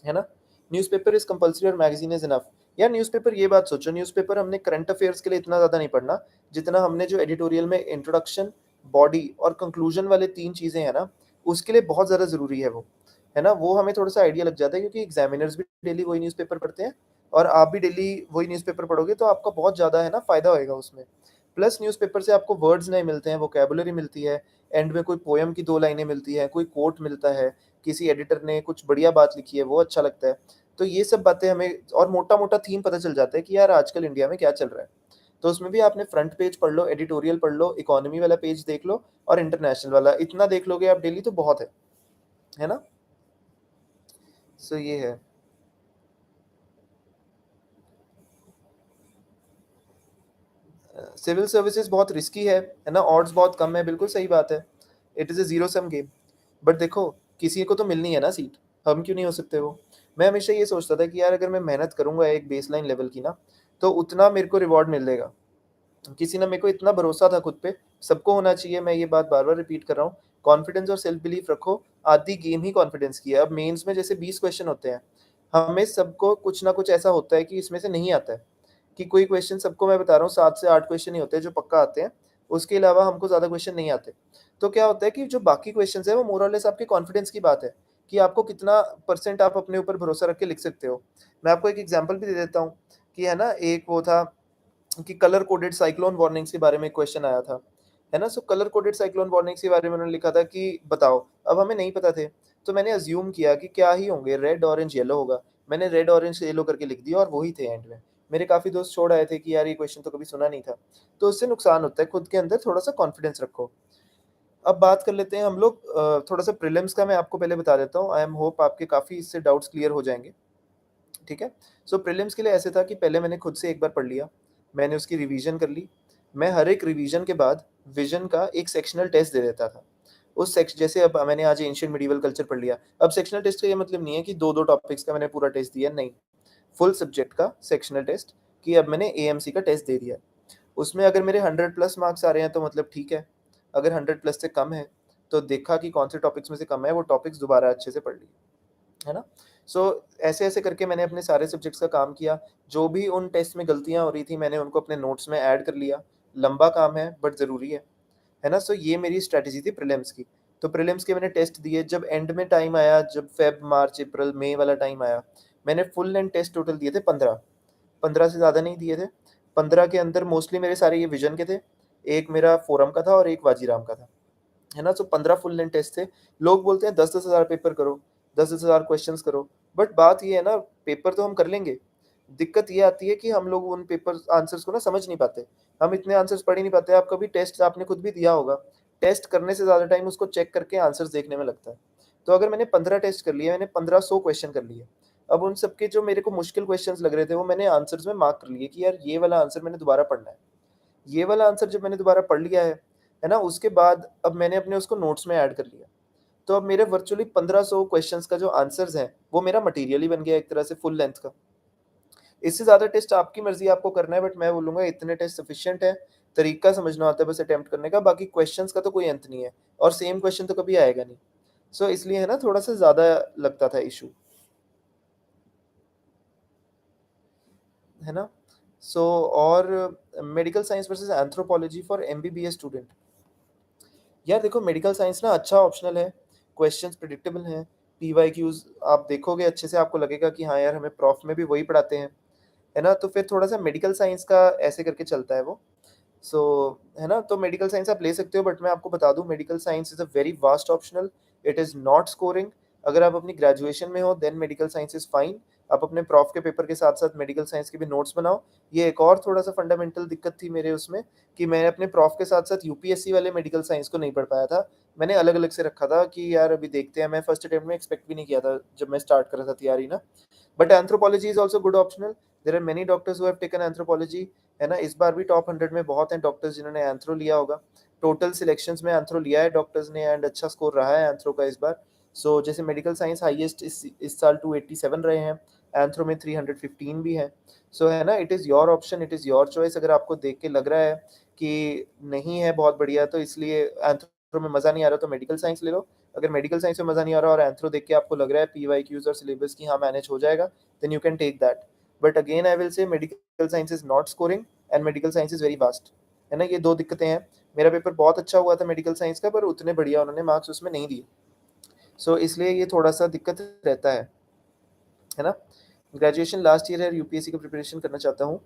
है ना? न्यूज़पेपर इज़ कंपल्सरी और मैगज़ीन इज़ इनफ। यार न्यूज़पेपर, ये बात सोचो, न्यूज़पेपर हमने करंट अफेयर्स के लिए इतना ज़्यादा नहीं पढ़ना, जितना हमने जो एडिटोरियल में इंट्रोडक्शन, बॉडी और कंक्लूजन वाले 3 चीज़ें हैं ना, उसके लिए बहुत ज़्यादा ज़रूरी है वो। है ना? वो हमें थोड़ा-सा आइडिया लग जाता है, क्योंकि एग्ज़ामिनर्स भी डेली वही न्यूज़पेपर पढ़ते हैं, और आप भी डेली वही न्यूज़पेपर पढ़ोगे, तो आपका बहुत ज़्यादा है ना फ़ायदा होएगा उसमें। प्लस न्यूज़पेपर से आपको वर्ड्स नए मिलते हैं, वोकैब्युलरी मिलती है, एंड में कोई पोएम की 2 लाइनें मिलती हैं, कोई कोट मिलता है, किसी एडिटर ने कुछ बढ़िया बात लिखी है, वो अच्छा लगता है। तो ये सब बातें हमें, और मोटा-मोटा थीम पता चल जाता है कि यार आजकल इंडिया में क्या चल रहा है। तो उसमें भी आपने फ्रंट पेज पढ़ लो, एडिटोरियल पढ़ लो, इकोनॉमी वाला पेज देख लो, और इंटरनेशनल वाला, इतना देख लोगे आप डेली तो बहुत है ना? सो ये है। सिविल सर्विसेज बहुत रिस्की है ना? ऑड्स बहुत कम है, बिल्कुल सही बात है। It is a zero sum game. But देखो, किसी को तो मिलनी है ना सीट, हम क्यों नहीं हो सकते वो? मैं हमेशा ये सोचता था कि यार अगर मैं मेहनत करूँगा एक बेसलाइन लेवल की ना, तो उतना मेरे को रिवॉर्ड मिलेगा। किसी ना, मेरे को इतना भरोसा था खुद पे, सबको होना चाहिए, मैं ये बात बार-बार रिपीट कर रहा हूँ, कॉन्फिडेंस और सेल्फ बिलीफ रखो, आधी गेम ही कॉन्फिडेंस की है। अब मेंस में जैसे 20 क्वेश्चन होते हैं, हमें सबको कुछ ना कुछ ऐसा होता है कि इसमें से नहीं आता है, कि कोई क्वेश्चन सबको मैं बता रहा हूँ 7 से 8 क्वेश्चन ही होते हैं जो पक्का आते हैं, उसके अलावा हमको ज़्यादा क्वेश्चन नहीं आते। तो क्या होता है कि जो बाकी क्वेश्चन्स हैं वो मोर और लेस आपके कॉन्फिडेंस की बात है, कि आपको कितना परसेंट आप अपने ऊपर भरोसा रख के लिख सकते हो। मैं आपको एक एग्ज़ाम्पल भी दे देता हूँ, कि है ना, एक वो था कि कलर कोडेड साइक्लोन वार्निंग्स के बारे में क्वेश्चन आया था, है ना? सो कलर कोडेड साइक्लोन वार्निंग्स के बारे में उन्होंने लिखा था कि बताओ, अब हमें नहीं पता थे, तो मैंने अज़्यूम किया कि क्या ही होंगे, रेड, ऑरेंज, येलो होगा। मैंने रेड, ऑरेंज, येलो करके लिख दिया और वो ही थे एंड में। मेरे काफ़ी दोस्त छोड़ आए थे कि यार ये क्वेश्चन तो कभी सुना नहीं था। तो उससे नुकसान होता है, खुद के अंदर थोड़ा-सा कॉन्फिडेंस रखो। अब बात कर लेते हैं हम लोग थोड़ा-सा प्रीलिम्स का मैं आपको पहले बता देता हूँ। आई एम होप आपके काफ़ी इससे डाउट्स क्लियर हो जाएँगे। ठीक है? सो प्रीलिम्स के लिए ऐसे था कि पहले मैंने खुद से एक बार पढ़ लिया, मैंने उसकी रिवीजन कर ली। मैं हर एक रिवीजन के बाद विज़न का एक सेक्शनल टेस्ट दे देता था। उस सेक्श जैसे अब मैंने आज एंशिएंट मिडीवल कल्चर पढ़ लिया। अब सेक्शनल टेस्ट का ये मतलब नहीं है कि 2-2 टॉपिक्स का मैंने पूरा टेस्ट दिया, नहीं। फुल सब्जेक्ट का सेक्शनल टेस्ट, कि अब मैंने एएमसी का टेस्ट दे दिया। उसमें अगर मेरे 100 प्लस मार्क्स आ रहे हैं तो मतलब ठीक है, अगर 100 प्लस से कम है, तो देखा कि कौन से टॉपिक्स में से कम है, वो टॉपिक्स दोबारा अच्छे से पढ़ लिए। है ना? ऐसे-ऐसे करके मैंने अपने सारे सब्जेक्ट्स का काम किया। जो भी उन टेस्ट में गलतियाँ हो रही थी, मैंने उनको अपने नोट्स में ऐड कर लिया। लंबा काम है बट ज़रूरी है ना? ये मेरी स्ट्रैटेजी थी प्रीलिम्स की। तो प्रीलिम्स के मैंने टेस्ट दिए, जब एंड में टाइम आया, जब फ़ेब, मार्च, अप्रैल, मई वाला टाइम आया, मैंने फुल लेंथ टेस्ट टोटल दिए थे 15। 15 से ज़्यादा नहीं दिए थे। 15 के अंदर मोस्टली मेरे सारे ये विज़न के थे। एक मेरा फोरम का था और एक वाजीराम का था। है ना? 15 फुल लेंथ टेस्ट थे। लोग बोलते हैं 10-10 हज़ार पेपर करो, 10-10 हज़ार क्वेश्चन्स करो, बट बात ये है ना, पेपर तो हम कर लेंगे। दिक्कत ये आती है कि हम लोग उन पेपर आंसर्स को ना समझ नहीं पाते। हम इतने आंसर्स पढ़ ही नहीं पाते। आप कभी टेस्ट आपने खुद भी दिया होगा। टेस्ट करने से ज़्यादा टाइम उसको चेक करके आंसर्स देखने में लगता है। तो अगर मैंने 15 टेस्ट कर लिए, मैंने 1500 क्वेश्चन कर लिए। अब उन सब के जो मेरे को मुश्किल क्वेश्चन्स लग रहे थे, वो मैंने आंसर्स में मार्क कर लिए कि यार ये वाला आंसर मैंने दोबारा पढ़ना है। ये वाला आंसर जब मैंने दोबारा पढ़ लिया है ना? उसके बाद अब मैंने अपने उसको नोट्स में ऐड कर लिया। तो अब मेरे वर्चुअली 1500 क्वेश्चंस का जो आंसर्स हैं, वो मेरा मटेरियल ही बन गया एक तरह से फुल लेंथ का। इससे ज़्यादा टेस्ट आपकी मर्ज़ी है आपको करना है, बट मैं बोलूँगा इतने टेस्ट सफिशिएंट है। तरीका समझना होता है बस अटेम्प्ट करने का, बाकी क्वेश्चंस का तो कोई अंत नहीं है और सेम क्वेश्चन तो कभी आएगा नहीं। इसलिए है ना, थोड़ा-सा ज़्यादा लगता था इश्यू, है ना? और medical science versus anthropology for MBBS student. यार देखो, मेडिकल साइंस ना अच्छा ऑप्शनल है, क्वेश्चंस प्रेडिक्टेबल हैं, पीवाईक्यूज़ आप देखोगे अच्छे से आपको लगेगा कि हाँ यार, हमें प्रॉफ में भी वही पढ़ाते हैं, है ना? तो फिर थोड़ा-सा मेडिकल साइंस का ऐसे करके चलता है वो। है ना? तो मेडिकल साइंस आप ले सकते हो, बट मैं आपको बता दूँ, medical science is a very vast optional, it is not scoring. अगर आप अपनी ग्रेजुएशन में हो then medical science is fine. आप अपने प्रॉफ के पेपर के साथ-साथ मेडिकल साइंस के भी नोट्स बनाओ। ये एक और थोड़ा-सा फंडामेंटल दिक्कत थी मेरे उसमें, कि मैं अपने प्रॉफ के साथ-साथ यूपीएससी वाले मेडिकल साइंस को नहीं पढ़ पाया था। मैंने अलग-अलग से रखा था कि यार अभी देखते हैं, मैं फर्स्ट अटेम्प्ट में एक्सपेक्ट भी नहीं किया था जब मैं स्टार्ट कर रहा था तैयारी ना। But anthropology is also good optional. There are many doctors who have taken anthropology, है ना? इस बार भी टॉप 100 में बहुत हैं डॉक्टर्स जिन्होंने एंथ्रो लिया होगा। टोटल सिलेक्शंस में एंथ्रो लिया है डॉक्टर्स ने एंड अच्छा स्कोर रहा है एंथ्रो का इस बार। जैसे मेडिकल साइंस हाईएस्ट इस साल 287 रहे हैं, एंथ्रो में 315 भी हैं। है ना? It is your option, it is your choice. अगर आपको देख के लग रहा है कि नहीं है बहुत बढ़िया, तो इसलिए एंथ्रो में मज़ा नहीं आ रहा, तो मेडिकल साइंस ले लो। अगर मेडिकल साइंस में मज़ा नहीं आ रहा और एंथ्रो देख के आपको लग रहा है पीवाईक्यूज़ और सिलेबस कि हाँ मैनेज हो जाएगा, then you can take that. But again I will say medical science is not scoring and medical science is very vast, है ना? ये 2 दिक्कतें हैं। मेरा पेपर बहुत अच्छा हुआ था मेडिकल साइंस का, पर उतने बढ़िया उन्होंने मार्क्स उसमें नहीं दिए। इसलिए ये थोड़ा-सा दिक्कत रहता है ना? ग्रेजुएशन लास्ट ईयर है, यूपीएससी की प्रिपरेशन करना चाहता हूँ।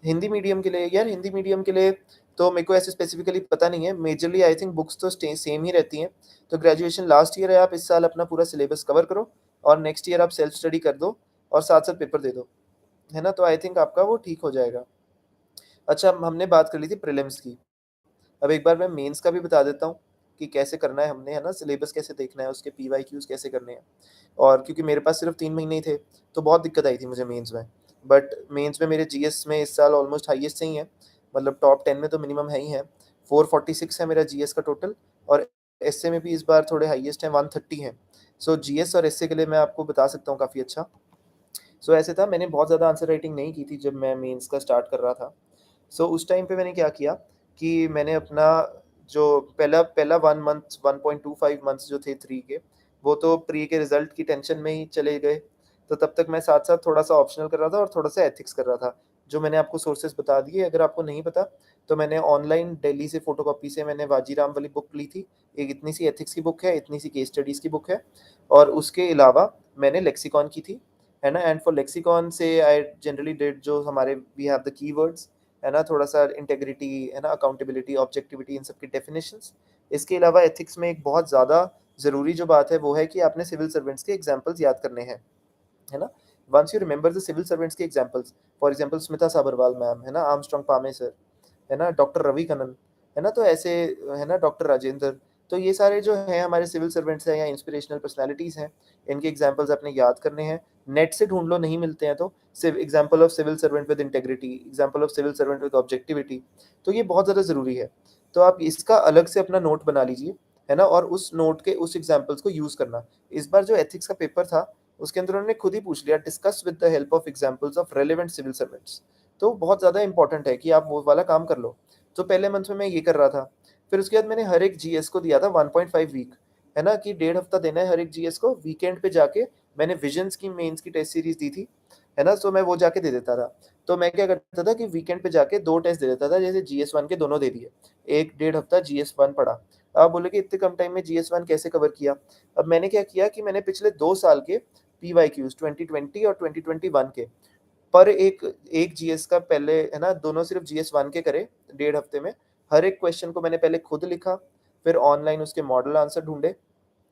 हिंदी मीडियम के लिए, यार हिंदी मीडियम के लिए तो मेरे को ऐसे स्पेसिफिकली पता नहीं है। मेजरली आई थिंक बुक्स तो सेम ही रहती हैं। तो ग्रेजुएशन लास्ट ईयर है, आप इस साल अपना पूरा सिलेबस कवर करो और नेक्स्ट ईयर आप सेल्फ स्टडी कर दो और साथ-साथ पेपर दे दो, है ना? तो आई थिंक आपका वो ठीक हो जाएगा। अच्छा, हमने बात कर ली थी प्रीलिम्स की। अब एक बार मैं मेंस का भी बता देता हूँ कि कैसे करना है हमने, है ना? सिलेबस कैसे देखना है, उसके पीवाईक्यूज़ कैसे करने हैं। और क्योंकि मेरे पास सिर्फ 3 महीने ही थे, तो बहुत दिक्कत आई थी मुझे मेंस में। बट मेंस में मेरे जीएस में इस साल ऑलमोस्ट हाईएस्ट से ही है, मतलब टॉप 10 में तो मिनिमम है ही है। 446 है मेरा जीएस का टोटल, और एसए में भी इस बार थोड़े हाईएस्ट हैं, 130 हैं। जीएस और एसए के लिए मैं आपको बता सकता हूँ काफ़ी अच्छा। ऐसे था, मैंने बहुत ज़्यादा आंसर राइटिंग नहीं की थी जब मैं मेंस का स्टार्ट कर रहा था। उस टाइम पे मैंने क्या किया कि मैंने अपना जो पहला पहला 1 मंथ 1.25 मंथ्स जो थे 3 के, वो तो प्री के रिज़ल्ट की टेंशन में ही चले गए। तो तब तक मैं साथ-साथ थोड़ा-सा ऑप्शनल कर रहा था और थोड़ा-सा एथिक्स कर रहा था। जो मैंने आपको सोर्सेज़ बता दिए, अगर आपको नहीं पता तो मैंने ऑनलाइन दिल्ली से फ़ोटोकॉपी से मैंने बाजीराव वाली बुक ली थी। एक इतनी सी एथिक्स की बुक है, इतनी सी केस स्टडीज़ की बुक है और उसके अलावा मैंने लेक्सिकॉन की थी, है ना? एंड फॉर लेक्सिकॉन से आई जनरली डिड जो हमारे वी हैव द कीवर्ड्स, है ना? थोड़ा-सा इंटेग्रिटी, है ना? अकाउंटेबिलिटी, ऑब्जेक्टिविटी, इन सब की डेफिनिशंस। इसके अलावा एथिक्स में एक बहुत ज़्यादा ज़रूरी जो बात है वो है कि आपने सिविल सर्वेंट्स के एग्ज़ाम्पल्स याद करने हैं, है ना? Once you remember the civil servants के examples, for example Smita Sabharwal ma'am, है ना? आर्मस्ट्रांग पामे सर, है ना? डॉक्टर रवि कनन, है ना? तो ऐसे, है ना? डॉक्टर राजेंद्र, तो ये सारे जो हैं हमारे सिविल सर्वेंट्स हैं या इंस्पिरेशनल पर्सनैलिटीज़ हैं, इनके एग्ज़ाम्पल्स आपने याद करने हैं। नेट से ढूँढ लो, नहीं मिलते हैं तो सिर्फ example of civil servant with integrity, example of civil servant with objectivity, तो ये बहुत ज़्यादा ज़रूरी है। तो आप इसका अलग से अपना नोट बना लीजिए, है ना? और उस नोट के उस एग्ज़ाम्पल्स को यूज़ करना। इस बार जो एथिक्स का पेपर था, उसके अंदर उन्होंने खुद ही पूछ लिया, discuss with the help of examples of relevant civil servants. तो बहुत ज़्यादा इंपॉर्टेंट है कि आप वो वाला काम कर लो। तो पहले मंथ में मैं ये कर रहा था। फिर उसके बाद मैंने हर एक जीएस को दिया था 1.5 वीक, है ना? कि डेढ़ हफ्ता देना है हर एक जीएस को। वीकेंड पे जाके मैंने विजन्स की मेंस की टेस्ट सीरीज़ दी थी, है ना? तो मैं वो जाके दे देता था। तो मैं क्या करता था कि वीकेंड पे जाके 2 टेस्ट दे देता था, जैसे जीएस 1 के दोनों दे दिए। 1 डेढ़ हफ्ता जीएस 1 पढ़ा। आप बोलोगे इतने कम टाइम में जीएस 1 कैसे कवर किया? अब मैंने क्या किया कि मैंने पिछले 2 साल के पीवाईक्यूज़ 2020 और 2021 के पर एक एक जीएस का पहले, है ना? दोनों सिर्फ जीएस 1 के करे डेढ़ हफ्ते में। हर एक क्वेश्चन को मैंने पहले खुद लिखा, फिर ऑनलाइन उसके मॉडल आंसर ढूँढे।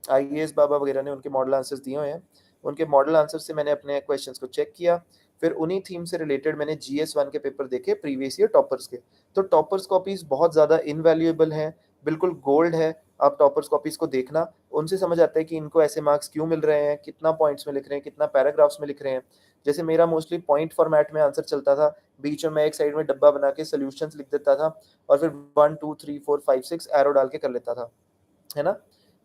आईएएस बाबा वगैरह ने उनके मॉडल आंसर्स दिए हुए हैं। उनके मॉडल आंसर से मैंने अपने क्वेश्चंस को चेक किया। फिर उन्हीं थीम से रिलेटेड मैंने जीएस 1 के पेपर देखे प्रीवियस ईयर टॉपर्स के। तो टॉपर्स कॉपीज़ बहुत ज़्यादा इनवैल्यूएबल हैं, बिल्कुल गोल्ड है। आप टॉपर्स कॉपीज़ को देखना, उनसे समझ आता है कि इनको ऐसे मार्क्स क्यों मिल रहे हैं, कितना पॉइंट्स में लिख रहे हैं, कितना पैराग्राफ्स में लिख रहे हैं। जैसे मेरा मोस्टली पॉइंट फॉर्मेट में आंसर चलता था, बीच में मैं एक साइड में डब्बा बना के सॉल्यूशंस लिख देता था और फिर 1, 2, 3, 4, 5, 6 एरो डाल के कर लेता था, है ना?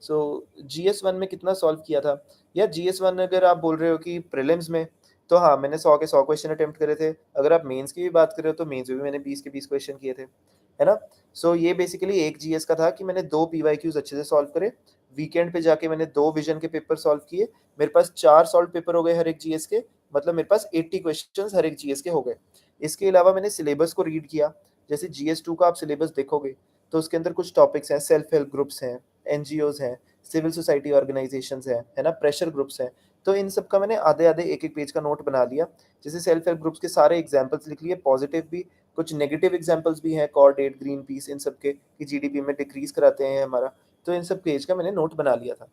सो जीएस 1 में कितना सॉल्व किया था? यार जीएस 1 अगर आप बोल रहे हो कि प्रीलिम्स में, तो हाँ, मैंने 100 के 100 क्वेश्चन अटेम्प्ट करे थे। अगर आप मेंस की भी बात कर रहे हो तो मेंस में भी मैंने 20 के 20 क्वेश्चन किए थे, है ना? सो ये बेसिकली एक जीएस का था कि मैंने 2 पीवाईक्यूज़ अच्छे से सॉल्व करे। वीकेंड पे जाके मैंने 2 विज़न के पेपर सॉल्व किए। मेरे पास 4 सॉल्व्ड पेपर हो गए हर एक जीएस के, मतलब मेरे पास 80 क्वेश्चंस हर एक जीएस के हो गए। इसके अलावा मैंने सिलेबस को रीड किया। जैसे जीएस 2 का आप सिलेबस देखोगे, तो उसके अंदर कुछ टॉपिक्स हैं, सेल्फ हेल्प ग्रुप्स हैं, एनजीओज़ हैं, सिविल सोसाइटी ऑर्गेनाइजेशंस हैं, है ना? प्रेशर ग्रुप्स हैं। तो इन सब का मैंने आधे-आधे, एक-एक पेज का नोट बना लिया। जैसे सेल्फ हेल्प ग्रुप्स के सारे एग्ज़ाम्पल्स लिख लिए, पॉज़िटिव भी, कुछ नेगेटिव एग्ज़ाम्पल्स भी हैं, कॉर्डेट, ग्रीनपीस, इन सब के कि जीडीपी में डिक्रीज़ कराते हैं हमारा। तो इन सब पेज का मैंने नोट बना लिया था।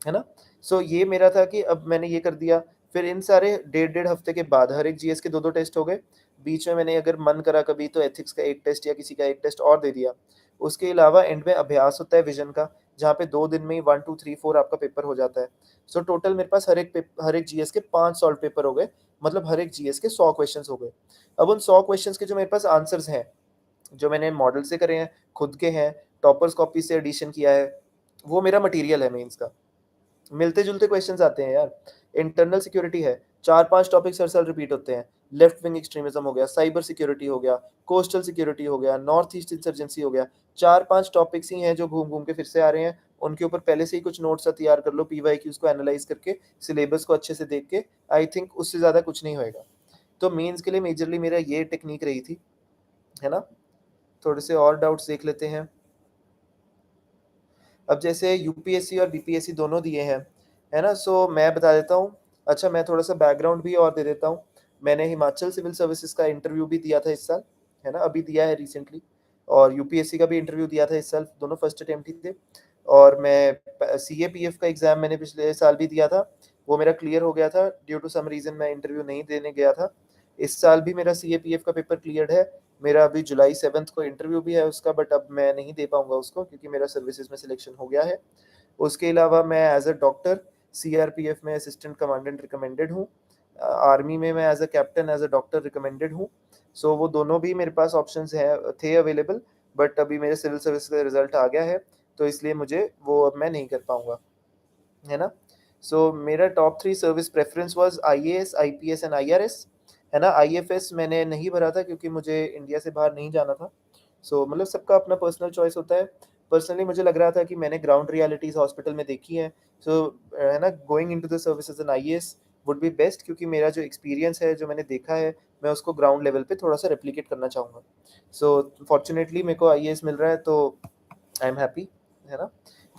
है ना? सो ये मेरा था कि अब मैंने ये कर दिया, फिर इन सारे डेढ़-डेढ़ हफ्ते के बाद हर एक जीएस के 2-2 टेस्ट हो गए। बीच में मैंने अगर मन करा कभी तो एथिक्स का 1 टेस्ट या किसी का 1 टेस्ट और दे दिया। उसके अलावा एंड में अभ्यास होता है विज़न का, जहाँ पे 2 दिन में ही 1, 2, 3, 4 आपका पेपर हो जाता है। सो टोटल मेरे पास हर एक जीएस के 5 सॉल्व पेपर हो गए, मतलब हर एक जीएस के 100 क्वेश्चन्स हो गए। अब उन 100 क्वेश्चन्स के जो मेरे पास आंसर्स हैं, जो मैंने मॉडल से करे हैं, खुद के हैं, टॉपर्स कॉपी से एडिशन किया है, वो मेरा मटेरियल है मेंस का। मिलते-जुलते क्वेश्चंस आते हैं यार। इंटरनल सिक्योरिटी है, 4-5 टॉपिक्स हर साल रिपीट होते हैं। लेफ्ट विंग एक्सट्रीमिज़्म हो गया, साइबर सिक्योरिटी हो गया, कोस्टल सिक्योरिटी हो गया, नॉर्थ ईस्ट इंसर्जेंसी हो गया। 4-5 टॉपिक्स ही हैं जो घूम-घूम के फिर से आ रहे हैं। उनके ऊपर पहले से ही कुछ नोट्स तैयार कर लो, पीवाईक्यूज़ को एनालाइज़ करके, सिलेबस को अच्छे से देख के। आई थिंक उससे ज़्यादा कुछ नहीं होएगा। तो मेंस के लिए मेजरली मेरा ये टेक्नीक रही थी, है ना? थोड़े से और डाउट्स देख लेते हैं। अब जैसे यूपीएससी और बीपीएससी दोनों दिए हैं, है ना? सो मैं बता देता हूँ। अच्छा, मैं थोड़ा-सा बैकग्राउंड भी और दे देता हूँ। मैंने हिमाचल सिविल सर्विसेज़ का इंटरव्यू भी दिया था इस साल, है ना? अभी दिया है रिसेंटली, और यूपीएससी का भी इंटरव्यू दिया था इस साल, दोनों फर्स्ट अटेम्प्ट ही थे। और मैं सीएपीएफ का एग्ज़ाम मैंने पिछले साल भी दिया था, वो मेरा क्लियर हो गया था। ड्यू टू सम रीज़न मैं इंटरव्यू नहीं देने गया था। इस साल भी मेरा सीएपीएफ का पेपर क्लियर्ड है। मेरा अभी जुलाई 7th को इंटरव्यू भी है उसका, बट अब मैं नहीं दे पाऊँगा उसको क्योंकि मेरा सर्विसेज़ में सिलेक्शन हो गया है। उसके अलावा मैं एज़ अ डॉक्टर सीआरपीएफ में असिस्टेंट कमांडेंट रिकमेंडेड हूँ। आर्मी में मैं as a captain as a doctor recommended हूँ। सो वो दोनों भी मेरे पास ऑप्शंस हैं, थे अवेलेबल, बट अभी मेरे सिविल सर्विस का रिज़ल्ट आ गया है, तो इसलिए मुझे वो अब मैं नहीं कर पाऊँगा, है ना? सो मेरा top 3 service preference was IAS, IPS and IRS, है ना? आईएफएस मैंने नहीं भरा था क्योंकि मुझे इंडिया से बाहर नहीं जाना था। सो मतलब सबका अपना पर्सनल चॉइस होता है। पर्सनली मुझे लग रहा था कि मैंने ग्राउंड रियलिटीज़ हॉस्पिटल में देखी हैं। सो है ना, going into the service as an IAS would be best, क्योंकि मेरा जो एक्सपीरियंस है, जो मैंने देखा है, मैं उसको ग्राउंड लेवल पे थोड़ा-सा रेप्लिकेट करना चाहूँगा। सो फॉर्च्यूनेटली मेरे को आईएएस मिल रहा है, तो आई एम हैप्पी, है ना?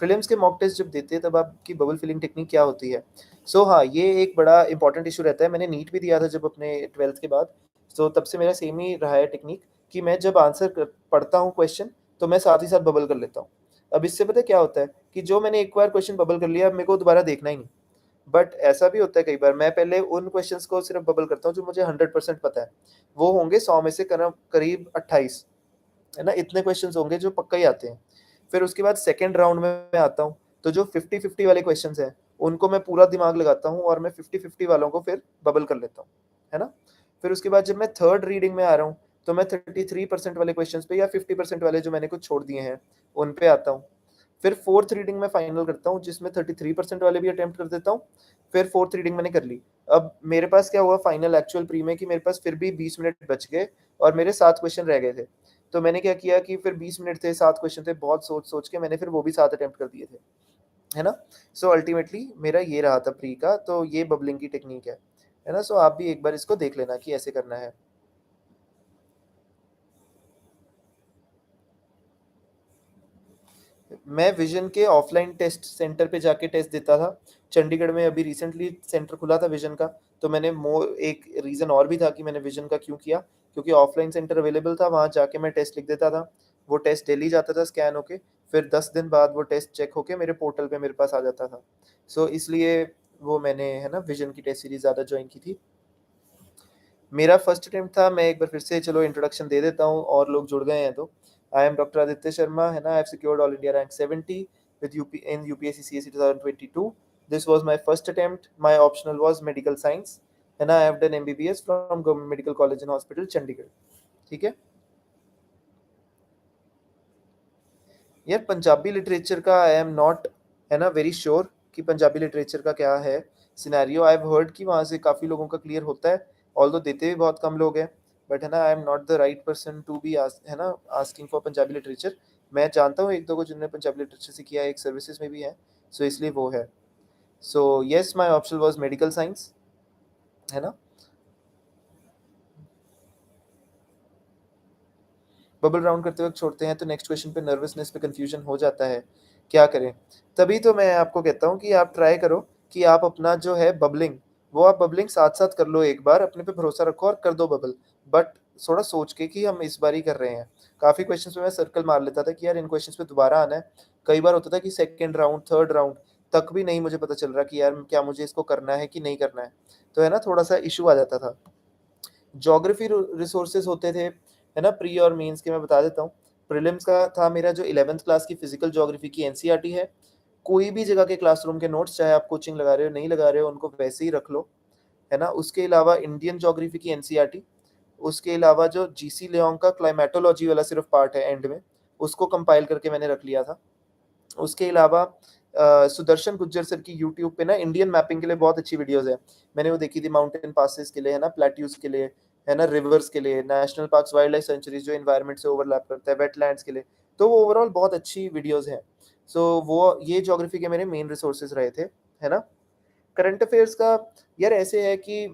प्रीलिम्स के मॉक टेस्ट जब देते हैं तब आपकी बबल फिलिंग टेक्निक क्या होती है? सो हाँ, ये एक बड़ा इंपॉर्टेंट इश्यू रहता है। मैंने नीट भी दिया था जब अपने 12th के बाद, सो तब से मेरा सेम ही रहा है टेक्निक कि मैं जब आंसर पढ़ता हूँ क्वेश्चन, तो मैं साथ ही साथ बबल कर लेता हूँ। अब इससे पता है क्या होता है कि जो मैंने एक बार क्वेश्चन बबल कर लिया, अब मेरे को दोबारा देखना ही नहीं। बट ऐसा भी होता है कई बार, मैं पहले उन क्वेश्चंस को सिर्फ बबल करता हूँ जो मुझे 100% पता है। वो होंगे 100 में से करीब 28, है ना? इतने क्वेश्चंस होंगे जो पक्का ही आते हैं। फिर उसके बाद सेकंड राउंड में मैं आता हूँ, तो जो 50-50 वाले क्वेश्चंस हैं, उनको मैं पूरा दिमाग लगाता हूँ और मैं 50-50 वालों को फिर बबल कर लेता हूँ, है ना? फिर उसके बाद जब मैं थर्ड रीडिंग में आ रहा हूँ, तो मैं 33% वाले क्वेश्चंस पे या 50% वाले जो मैंने कुछ छोड़ दिए हैं, उन पे आता हूँ। फिर फोर्थ रीडिंग में फाइनल करता हूँ, जिसमें 33% वाले भी अटेम्प्ट कर देता हूँ। फिर फोर्थ रीडिंग मैंने कर ली। अब मेरे पास क्या हुआ फाइनल एक्चुअल प्री में कि मेरे पास फिर भी 20 मिनट बच गए और मेरे 7 क्वेश्चन रह गए थे। तो मैंने क्या किया कि फिर 20 मिनट थे, 7 क्वेश्चन थे, बहुत सोच-सोच के मैंने फिर वो भी 7 अटेम्प्ट कर दिए थे, है ना? सो अल्टीमेटली मेरा ये रहा था प्री का, तो ये बबलिंग की टेक्नीक है ना? सो आप भी एक बार इसको देख लेना कि ऐसे करना है। मैं विज़न के ऑफ़लाइन टेस्ट सेंटर पे जाके टेस्ट देता था। चंडीगढ़ में अभी रिसेंटली सेंटर खुला था विज़न का, तो मैंने एक रीज़न और भी था कि मैंने विज़न का क्यों किया, क्योंकि ऑफ़लाइन सेंटर अवेलेबल था, वहाँ जाके मैं टेस्ट लिख देता था। वो टेस्ट डेली जाता था स्कैन होके, फिर 10 दिन बाद वो टेस्ट चेक होके मेरे पोर्टल पे मेरे पास आ जाता था। सो इसलिए वो मैंने, है ना, विज़न की टेस्ट सीरीज़ ज़्यादा जॉइन की थी। मेरा फर्स्ट अटेम्प्ट था, मैं एक बार फिर से चलो इंट्रोडक्शन दे देता हूँ और लोग जुड़ गए हैं तो। I am doctor Aditya Sharma, है ना? I have secured all India rank 70 with UP in UPSC CSE 2022। This was my first attempt, my optional was medical science, है ना? I have done MBBS from government medical college and hospital Chandigarh. ठीक है? यार Punjabi literature का आई am not, है ना, very sure कि Punjabi literature का क्या है सिनेरियो। आई हैव हर्ड कि वहाँ से काफ़ी लोगों का क्लियर होता है, ऑल्दो देते भी बहुत कम लोग हैं। बट है ना, I am not the right person to be है ना, आस्किंग फॉर पंजाबी लिटरेचर। मैं जानता हूँ एक दो को जिन्होंने पंजाबी लिटरेचर से किया है, एक सर्विसेज में भी है, सो इसलिए वो है। So yes, my option was medical science, है ना? बबल राउंड करते वक्त छोड़ते हैं तो नेक्स्ट क्वेश्चन पे नर्वसनेस पे कंफ्यूजन हो जाता है, क्या करें? तभी तो मैं आपको कहता हूँ कि आप ट्राई करो कि आप अपना जो है बबलिंग, वो आप बबलिंग साथ साथ कर लो, एक बार अपने पे भरोसा रखो और कर दो बबल। बट थोड़ा सोच के कि हम इस बार ही कर रहे हैं। काफ़ी क्वेश्चन पे मैं सर्कल मार लेता था कि यार इन क्वेश्चन पे दोबारा आना है। कई बार होता था कि सेकेंड राउंड, थर्ड राउंड तक भी नहीं मुझे पता चल रहा कि यार क्या मुझे इसको करना है कि नहीं करना है। तो है ना, थोड़ा सा इशू आ जाता था। ज्योग्राफी रिसोर्सेज होते थे, है ना, प्री और मेंस के, मैं बता देता हूँ। प्रीलिम्स का था मेरा जो 11th क्लास की फिजिकल ज्योग्राफी की एनसीईआरटी है। कोई भी जगह के क्लासरूम के नोट्स, चाहे आप कोचिंग लगा रहे हो नहीं लगा रहे हो, उनको वैसे ही रख लो, है ना? उसके अलावा इंडियन ज्योग्राफी की एनसीईआरटी, उसके अलावा जो जीसी लियोंग का क्लाइमेटोलॉजी वाला सिर्फ पार्ट है एंड में, उसको कंपाइल करके मैंने रख लिया था। उसके अलावा सुदर्शन गुज्जर सर की यूट्यूब पे ना इंडियन मैपिंग के लिए बहुत अच्छी वीडियोस है। मैंने वो देखी थी माउंटेन पासेस के लिए, है ना, प्लेट्यूज के लिए, है ना, रिवर्स के लिए, national parks, wild life sanctuaries जो इन्वायरमेंट से ओवरलैप करता है, वेटलैंड्स के लिए। तो वो ओवरऑल बहुत अच्छी वीडियोस हैं। सो वो ये ज्योग्राफी के मेरे मेन रिसोर्सेज रहे थे, है ना? करंट अफेयर्स का यार ऐसे है कि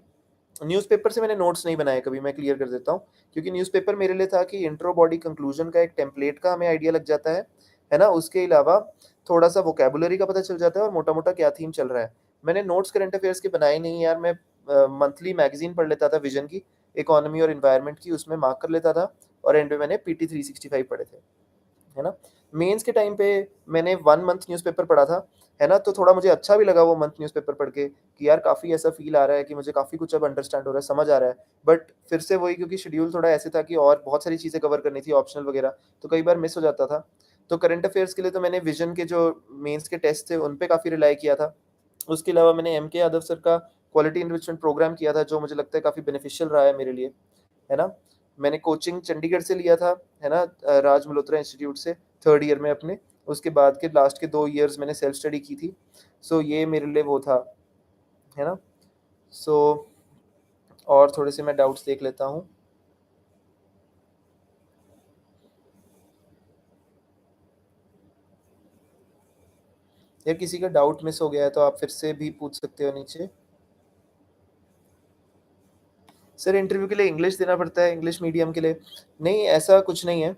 न्यूज़पेपर से मैंने नोट्स नहीं बनाए कभी, मैं क्लियर कर देता हूँ। क्योंकि न्यूज़पेपर मेरे लिए था कि इंट्रो, बॉडी, कंक्लूजन का एक टेम्पलेट का हमें आइडिया लग जाता है ना? उसके अलावा थोड़ा-सा वोकैब्युलरी का पता चल जाता है और मोटा-मोटा क्या थीम चल रहा है। मैंने नोट्स करंट अफेयर्स के बनाए नहीं यार, मैं मंथली मैगज़ीन पढ़ लेता था विज़न की, इकोनॉमी और एनवायरनमेंट की, उसमें मार्क कर लेता था और एंड में मैंने पीटी 365 पढ़े थे। है ना? मेंस के टाइम पे मैंने 1 मंथ न्यूज़पेपर पढ़ा था, है ना? तो थोड़ा मुझे अच्छा भी लगा वो मंथ न्यूज़पेपर पढ़ के कि यार काफ़ी ऐसा फ़ील आ रहा है कि मुझे काफ़ी कुछ अब अंडरस्टैंड हो रहा है, समझ आ रहा है। बट फिर से वही, क्योंकि शेड्यूल थोड़ा ऐसे था कि और बहुत सारी चीज़ें कवर करनी थी, ऑप्शनल वगैरह, तो कई बार मिस हो जाता था। तो करंट अफेयर्स के लिए तो मैंने विज़न के जो मेंस के टेस्ट थे, उन पे काफ़ी रिलाय किया था। उसके अलावा मैंने एम के यादव सर का क्वालिटी एनरिचमेंट प्रोग्राम किया था, जो मुझे लगता है काफ़ी बेनिफिशियल रहा है मेरे लिए, है ना? मैंने कोचिंग चंडीगढ़ से लिया था, है ना? राज मल्होत्रा इंस्टीट्यूट से, थर्ड ईयर में अपने। उसके बाद के लास्ट के 2 ईयर्स मैंने सेल्फ स्टडी की थी। सो ये मेरे लिए वो था, है ना? सो और थोड़े से मैं डाउट्स देख लेता हूँ। या किसी का डाउट मिस हो गया है तो आप फिर से भी पूछ सकते हो नीचे। सर इंटरव्यू के लिए इंग्लिश देना पड़ता है, इंग्लिश मीडियम के लिए? नहीं, ऐसा कुछ नहीं है।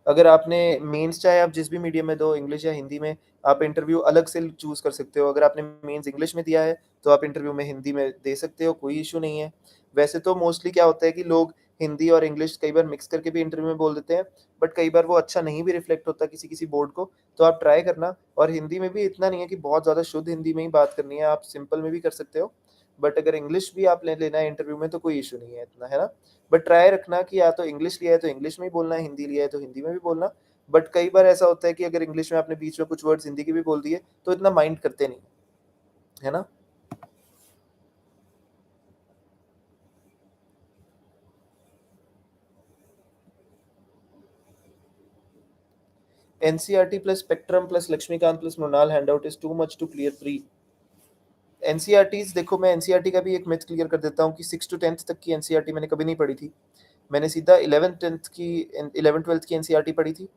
अगर आपने मेंस चाहे आप जिस भी मीडियम में दो, इंग्लिश या हिंदी में, आप इंटरव्यू अलग से चूज़ कर सकते हो। अगर आपने मेंस इंग्लिश में दिया है, तो आप इंटरव्यू में हिंदी में दे सकते हो, कोई इश्यू नहीं है। वैसे तो मोस्टली क्या होता है कि लोग हिंदी और इंग्लिश कई बार मिक्स करके भी इंटरव्यू में बोल देते हैं, बट कई बार वो अच्छा नहीं भी रिफ्लेक्ट होता किसी-किसी बोर्ड को, तो आप ट्राई करना। और हिंदी में भी इतना नहीं है कि बहुत ज़्यादा शुद्ध हिंदी में ही बात करनी है, आप सिंपल में भी कर सकते हो। बट अगर इंग्लिश भी आप ले लेना है इंटरव्यू में, तो कोई इश्यू नहीं है इतना, है ना? बट ट्राई रखना कि या तो इंग्लिश लिया है तो इंग्लिश में ही बोलना है, हिंदी लिया है तो हिंदी में भी बोलना। बट कई बार ऐसा होता है कि अगर इंग्लिश में आपने बीच में कुछ वर्ड्स हिंदी के भी बोल दिए, तो इतना माइंड करते नहीं, है ना? NCERT plus Spectrum plus Laxmikanth plus Mrinal handout is too much to clear pre. NCERTs देखो, मैं एनसीईआरटी का भी एक मिथ क्लियर कर देता हूँ कि 6 टू 10th तक की एनसीईआरटी मैंने कभी नहीं पढ़ी थी। मैंने सीधा 11th 12th की एनसीईआरटी पढ़ी थी।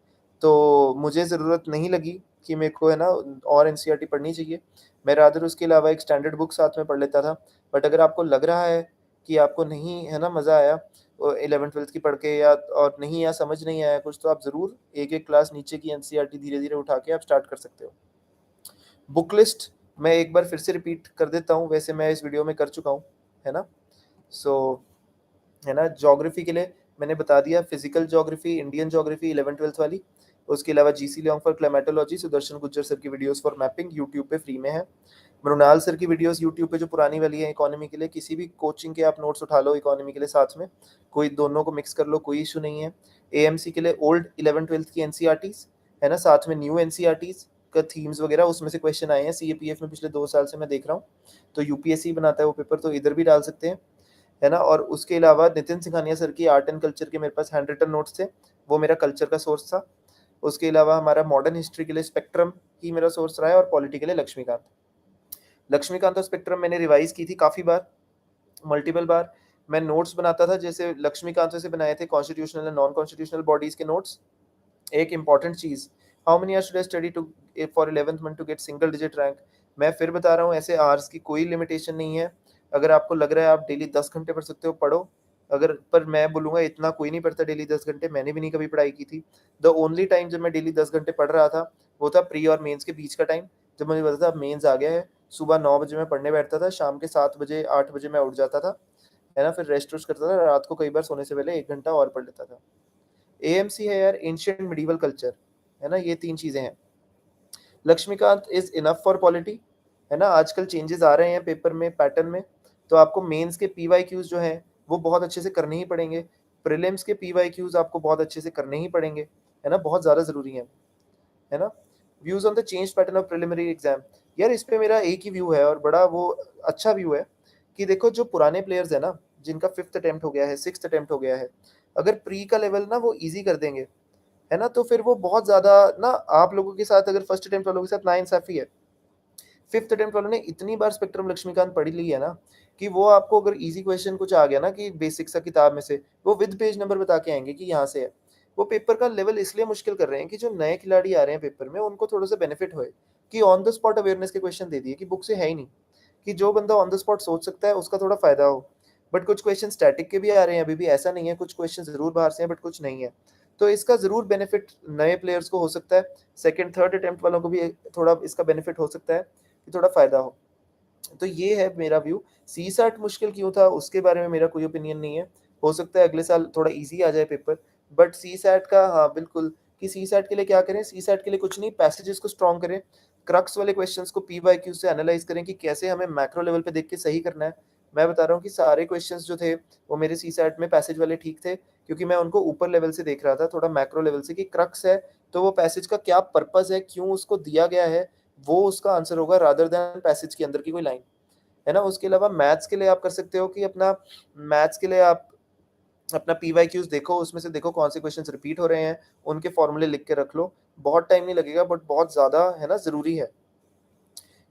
तो मुझे ज़रूरत नहीं लगी कि मेरे को, है ना, और एनसीईआरटी पढ़नी चाहिए। मैं रादर उसके अलावा एक स्टैंडर्ड बुक साथ में पढ़ लेता था। बट अगर आपको लग रहा है कि आपको नहीं, है ना, मज़ा आया 11th 12th की पढ़ के, या और नहीं, या समझ नहीं आया कुछ, तो आप ज़रूर एक-एक क्लास नीचे की एनसीईआरटी धीरे-धीरे उठा के आप स्टार्ट कर सकते हो। बुक लिस्ट मैं एक बार फिर से रिपीट कर देता हूँ, वैसे मैं इस वीडियो में कर चुका हूँ, है ना? सो है ना, ज्योग्राफी के लिए मैंने बता दिया, physical geography, Indian geography 11th 12th वाली। उसके अलावा GC Leong for climatology, Sudarshan Gujjar sir की वीडियोस फॉर मैपिंग यूट्यूब पे फ्री में है। मृणाल सर की वीडियोस यूट्यूब पे जो पुरानी वाली है इकोनॉमी के लिए, किसी भी कोचिंग के आप नोट्स उठा लो इकोनॉमी के लिए साथ में, कोई दोनों को मिक्स कर लो, कोई इशू नहीं है। एएमसी के लिए ओल्ड 11th 12th की एनसीईआरटीज, है ना, साथ में न्यू एनसीईआरटीज का थीम्स वगैरह उसमें से क्वेश्चन आए हैं सीएपीएफ में पिछले 2 साल से मैं देख रहा हूँ। तो यूपीएससी बनाता है वो पेपर, तो इधर भी डाल सकते हैं, है ना? और उसके अलावा नितिन सिंघानिया सर की आर्ट एंड कल्चर के मेरे पास हैंड रिटन नोट्स थे, वो मेरा कल्चर का सोर्स था। उसके अलावा हमारा मॉडर्न हिस्ट्री के लिए स्पेक्ट्रम ही मेरा सोर्स रहा है, और पॉलिटी के लिए लक्ष्मीकांत। लक्ष्मीकांत और स्पेक्ट्रम मैंने रिवाइज की थी काफ़ी बार, मल्टीपल बार। मैं नोट्स बनाता था, जैसे लक्ष्मीकांत से बनाए थे constitutional and non constitutional bodies के नोट्स। एक इंपॉर्टेंट चीज़, how many hours should I study to for 11th month to get single digit rank? मैं फिर बता रहा हूँ, ऐसे आवर्स की कोई लिमिटेशन नहीं है। अगर आपको लग रहा है आप डेली 10 घंटे पढ़ सकते हो, पढ़ो। अगर पर मैं बोलूँगा इतना कोई नहीं पढ़ता डेली 10 घंटे, मैंने भी नहीं कभी पढ़ाई की थी। द ओनली टाइम जब मैं डेली 10 घंटे पढ़ रहा था, वो था प्री और मेंस के बीच का टाइम, जब मुझे पता था अब मेंस आ गया है। सुबह 9 बजे मैं पढ़ने बैठता था, शाम के 7 बजे 8 बजे मैं उठ जाता था, है ना? फिर रेस्ट वेस्ट करता था, रात को कई बार सोने से पहले 1 घंटा और पढ़ लेता था। एएमसी है यार, एंशिएंट मिडीवल कल्चर, है ना? ये 3 चीज़ें हैं। Laxmikanth is enough for polity, है ना? आजकल चेंजेस आ रहे हैं पेपर में, पैटर्न में, तो आपको मेंस के पीवाईक्यूज जो हैं वो बहुत अच्छे से करने ही पड़ेंगे। प्रीलिम्स के पीवाईक्यूज आपको बहुत अच्छे से करने ही पड़ेंगे, है ना? बहुत ज़्यादा ज़रूरी है ना? Views on the change pattern of preliminary exam, यार इस पे मेरा एक ही व्यू है, और बड़ा वो अच्छा व्यू है कि देखो, जो पुराने प्लेयर्स है ना, जिनका 5th अटेम्प्ट हो गया है, 6th अटेम्प्ट हो गया है, अगर प्री का लेवल ना वो इजी कर देंगे, है ना, तो फिर वो बहुत ज़्यादा ना, आप लोगों के साथ, अगर फर्स्ट अटेम्प्ट वालों के साथ नाइंसाफ़ी है। 5th अटेम्प्ट वालों ने इतनी बार स्पेक्ट्रम लक्ष्मीकांत पढ़ ली है ना, कि वो आपको अगर ईज़ी क्वेश्चन कुछ आ गया ना कि बेसिक सा किताब में से, वो विद पेज नंबर बता के आएँगे कि यहाँ से है। वो पेपर का लेवल इसलिए मुश्किल कर रहे हैं कि जो नए खिलाड़ी आ रहे हैं पेपर में, उनको थोड़ा-सा बेनिफिट होए, कि ऑन द स्पॉट अवेयरनेस के क्वेश्चन दे दिए कि बुक से है ही नहीं, कि जो बंदा ऑन द स्पॉट सोच सकता है उसका थोड़ा फ़ायदा हो। बट कुछ क्वेश्चन स्टैटिक के भी आ रहे हैं अभी भी, ऐसा नहीं है, कुछ क्वेश्चन ज़रूर बाहर से हैं बट कुछ नहीं है। तो इसका ज़रूर बेनिफिट नए प्लेयर्स को हो सकता है, सेकंड थर्ड अटेम्प्ट वालों को भी थोड़ा इसका बेनिफिट हो सकता है, कि थोड़ा फ़ायदा हो। तो ये है मेरा व्यू। सीसैट मुश्किल क्यों था उसके बारे में मेरा कोई ओपिनियन नहीं है। हो सकता है अगले साल थोड़ा ईज़ी आ जाए पेपर, बट सीसैट का हाँ, बिल्कुल, कि सीसैट के लिए क्या करें? सीसैट के लिए कुछ नहीं, पैसेजेस को स्ट्रॉन्ग करें, क्रक्स वाले क्वेश्चंस को पीवाईक्यू से एनालाइज़ करें कि कैसे हमें मैक्रो लेवल पे देख के सही करना है। मैं बता रहा हूँ कि सारे क्वेश्चंस जो थे, वो मेरे सीसैट में पैसेज वाले ठीक थे, क्योंकि मैं उनको ऊपर लेवल से देख रहा था, थोड़ा मैक्रो लेवल से, कि क्रक्स है, तो वो पैसेज का क्या पर्पज़ है, क्यों उसको दिया गया है, वो उसका आंसर होगा, रादर दैन पैसेज के अंदर की कोई लाइन। है ना? उसके अलावा मैथ्स के लिए आप कर सकते हो कि अपना मैथ्स के लिए आप अपना पीवाईक्यूज़ देखो, उसमें से देखो कौन से क्वेश्चंस रिपीट हो रहे हैं, उनके फॉर्मूले लिख के रख लो। बहुत टाइम नहीं लगेगा, बट बहुत ज़्यादा, है ना, ज़रूरी है।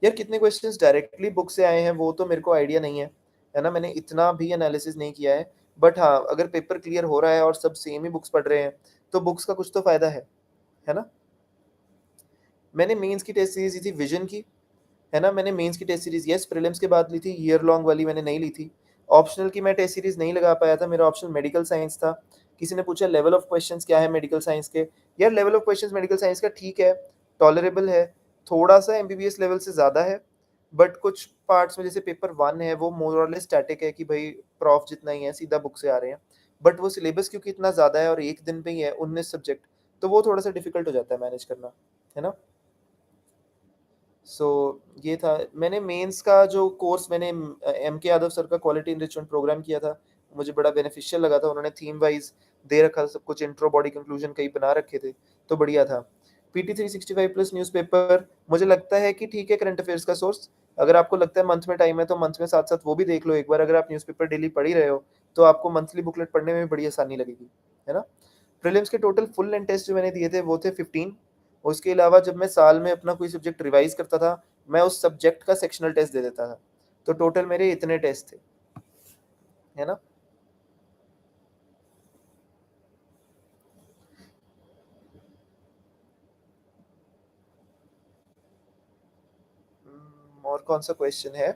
यार कितने क्वेश्चंस डायरेक्टली बुक से आए हैं वो तो मेरे को आइडिया नहीं है ना? मैंने इतना भी एनालिसिस नहीं किया है। बट हाँ, अगर पेपर क्लियर हो रहा है और सब सेम ही बुक्स पढ़ रहे हैं, तो बुक्स का कुछ तो फ़ायदा है ना? मैंने मेंस की टेस्ट सीरीज़ ली थी विज़न की, है ना? मैंने मेंस की टेस्ट सीरीज़, येस, प्रीलिम्स के बाद ली थी, ईयर लॉन्ग वाली मैंने नहीं ली थी। ऑप्शनल की मैं टेस्ट सीरीज नहीं लगा पाया था, मेरा ऑप्शनल मेडिकल साइंस था। किसी ने पूछा लेवल ऑफ क्वेश्चंस क्या है मेडिकल साइंस के? यार level of questions medical science का ठीक है, टॉलरेबल है, थोड़ा सा एमबीबीएस लेवल से ज़्यादा है, बट कुछ पार्ट्स में जैसे पेपर वन है वो मोर और लेस स्टैटिक है कि भाई प्रॉफ जितना ही है सीधा बुक से आ रहे हैं, बट वो सिलेबस क्योंकि इतना ज़्यादा है और एक दिन पे ही है 19 सब्जेक्ट, तो वो थोड़ा सा डिफिकल्ट हो जाता है मैनेज करना, है ना। सो ये था। मैंने मेंस का जो कोर्स मैंने एम के यादव सर का क्वालिटी इनरिचमेंट प्रोग्राम किया था, मुझे बड़ा बेनिफिशियल लगा था। उन्होंने थीम वाइज दे रखा था सब कुछ, इंट्रो बॉडी कंक्लूजन कई बना रखे थे, तो बढ़िया था। पीटी 365 प्लस न्यूज़पेपर मुझे लगता है कि ठीक है करंट अफेयर्स का सोर्स। अगर आपको लगता है मंथ में टाइम है तो मंथ में साथ साथ वो भी देख लो एक बार। अगर आप न्यूज़पेपर डेली पढ़ ही रहे हो तो आपको मंथली बुकलेट पढ़ने में भी बड़ी आसानी लगेगी, है ना। प्रीलिम्स के टोटल फुल लेंथ टेस्ट जो मैंने दिए थे वो थे 15। उसके अलावा जब मैं साल में अपना कोई सब्जेक्ट रिवाइज करता था, मैं उस सब्जेक्ट का सेक्शनल टेस्ट दे देता था। तो टोटल मेरे इतने टेस्ट थे, है ना। और कौन सा क्वेश्चन है?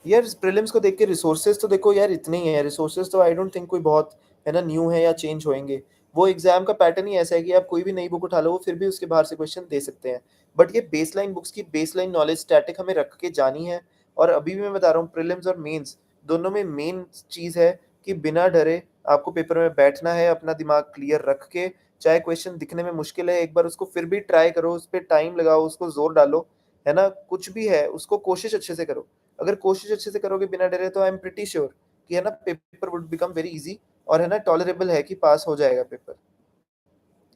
यार प्रीलिम्स को देख के रिसोर्सेज तो देखो यार इतने ही है, रिसोर्सेज तो आई डोंट थिंक कोई बहुत है ना न्यू है या चेंज होंगे। वो एग्जाम का पैटर्न ही ऐसा है कि आप कोई भी नई बुक उठा लो वो फिर भी उसके बाहर से क्वेश्चन दे सकते हैं। बट ये बेसलाइन बुक्स की बेसलाइन नॉलेज स्टैटिक हमें रख के जानी है। और अभी भी मैं बता रहा हूँ प्रीलिम्स और मेंस दोनों में मेन चीज है कि बिना डरे आपको पेपर में बैठना है, अपना दिमाग क्लियर रख के। चाहे क्वेश्चन दिखने में मुश्किल है एक बार उसको फिर भी ट्राई करो, उस पर टाइम लगाओ, उसको जोर डालो, है ना। कुछ भी है उसको कोशिश अच्छे से करो। अगर कोशिश अच्छे से करोगे बिना डरे तो आई एम प्रिटी श्योर कि है ना paper would become very easy, और है ना टॉलरेबल है कि पास हो जाएगा पेपर,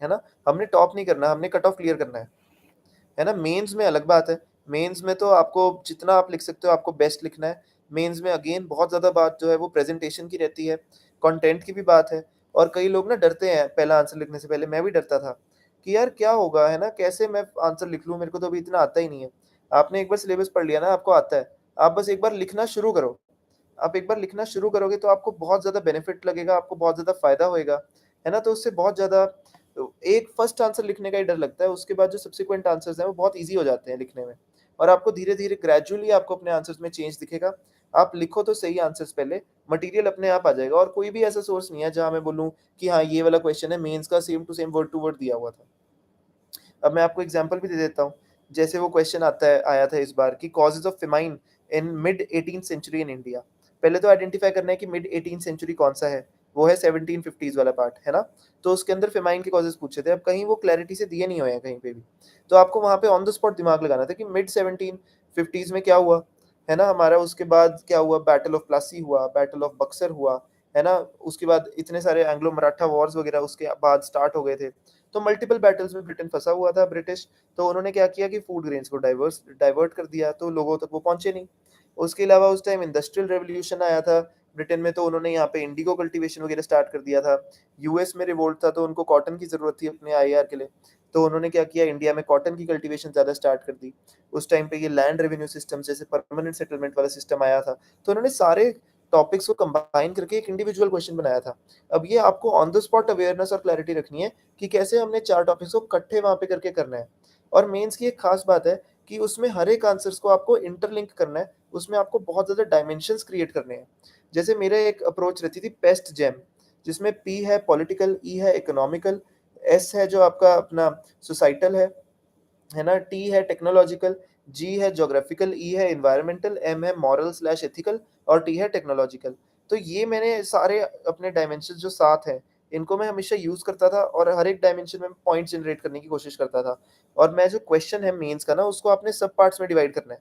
है ना। हमने टॉप नहीं करना, हमने कट ऑफ क्लियर करना है ना। मेंस में अलग बात है। मेंस में तो आपको जितना आप लिख सकते हो आपको बेस्ट लिखना है। मेंस में अगेन बहुत ज्यादा बात जो है वो प्रेजेंटेशन की रहती है, कंटेंट की भी बात है। और कई लोग ना डरते हैं पहला आंसर लिखने से पहले, मैं भी डरता था कि यार क्या होगा, है ना, कैसे मैं आंसर लिख लूं, मेरे को तो अभी इतना आता ही नहीं है। आपने एक बार सिलेबस पढ़ लिया ना, आपको आता है। आप बस एक बार लिखना शुरू करो। आप एक बार लिखना शुरू करोगे तो आपको बहुत ज़्यादा बेनिफिट लगेगा, आपको बहुत ज़्यादा फ़ायदा होएगा, है ना? तो उससे बहुत ज़्यादा एक फर्स्ट आंसर लिखने का ही डर लगता है, उसके बाद जो सब्सिक्वेंट आंसर्स हैं वो बहुत ईज़ी हो जाते हैं लिखने में। और आपको धीरे-धीरे ग्रेजुअली आपको अपने आंसर्स में चेंज दिखेगा। आप लिखो तो सही आंसर्स पहले, मटीरियल अपने आप आ जाएगा। और कोई भी ऐसा सोर्स नहीं है जहाँ मैं बोलूँ कि हाँ, ये वाला क्वेश्चन है मेंस का same to same word to word दिया हुआ था। अब मैं आपको एग्जांपल भी दे देता हूँ। जैसे वो क्वेश्चन आता है आया था इस बार कि causes of famine in mid 18th century in India. पहले तो आइडेंटिफाई करना है कि मिड 18th सेंचुरी कौन-सा है? वो है 1750s वाला पार्ट, है ना? तो उसके अंदर फेमाइन के कॉजेज़ पूछे थे। अब कहीं वो क्लैरिटी से दिए नहीं हुए हैं कहीं पे भी। तो आपको वहाँ पे ऑन द स्पॉट दिमाग लगाना था कि मिड 1750s में क्या हुआ? है ना? हमारा उसके बाद क्या हुआ? बैटल ऑफ प्लासी हुआ, बैटल ऑफ बक्सर हुआ, है ना? उसके बाद इतने सारे एंग्लो मराठा वॉर्स वगैरह उसके बाद स्टार्ट हो गए थे। तो मल्टीपल बैटल्स में ब्रिटेन फंसा हुआ था ब्रिटिश। तो उन्होंने क्या किया कि फूड ग्रेन्स को डाइवर्ट कर दिया, तो लोगों तक वो पहुंचे नहीं। उसके अलावा उस टाइम इंडस्ट्रियल रेवोल्यूशन आया था ब्रिटेन में, तो उन्होंने यहाँ पे इंडिगो कल्टीवेशन वगैरह स्टार्ट कर दिया था। यूएस में रिवोल्ट था तो उनको कॉटन की जरूरत थी अपने आईआर के लिए, तो उन्होंने क्या किया, इंडिया में कॉटन की कल्टीवेशन ज्यादा स्टार्ट कर दी। उस टाइम पे ये लैंड रेवेन्यू सिस्टम जैसे परमानेंट सेटलमेंट वाला सिस्टम आया था। तो उन्होंने सारे टॉपिक्स को कंबाइन करके एक इंडिविजुअल क्वेश्चन बनाया था। अब ये आपको ऑन द स्पॉट अवेयरनेस और क्लैरिटी रखनी है कि कैसे हमने 4 टॉपिक्स को इकट्ठे वहाँ पे करके करना है। और मेंस की एक खास बात है कि उसमें हर एक आंसर्स को आपको इंटरलिंक करना है, उसमें आपको बहुत ज़्यादा डायमेंशंस क्रिएट करने हैं। जैसे मेरे एक अप्रोच रहती थी पेस्ट जेम, जिसमें पी है पॉलिटिकल, ई है इकोनॉमिकल, एस है जो आपका अपना सोसाइटल है ना, टी है टेक्नोलॉजिकल, जी है ज्योग्राफिकल, ई है एनवायरमेंटल, एम है मॉरल स्लैश एथिकल, और टी है टेक्नोलॉजिकल। तो ये मैंने सारे अपने डायमेंशन जो 7 हैं, इनको मैं हमेशा यूज करता था और हर एक डायमेंशन में पॉइंट जनरेट करने की कोशिश करता था। और मैं जो क्वेश्चन है मेंस का ना, उसको आपने सब पार्ट्स में डिवाइड करना है।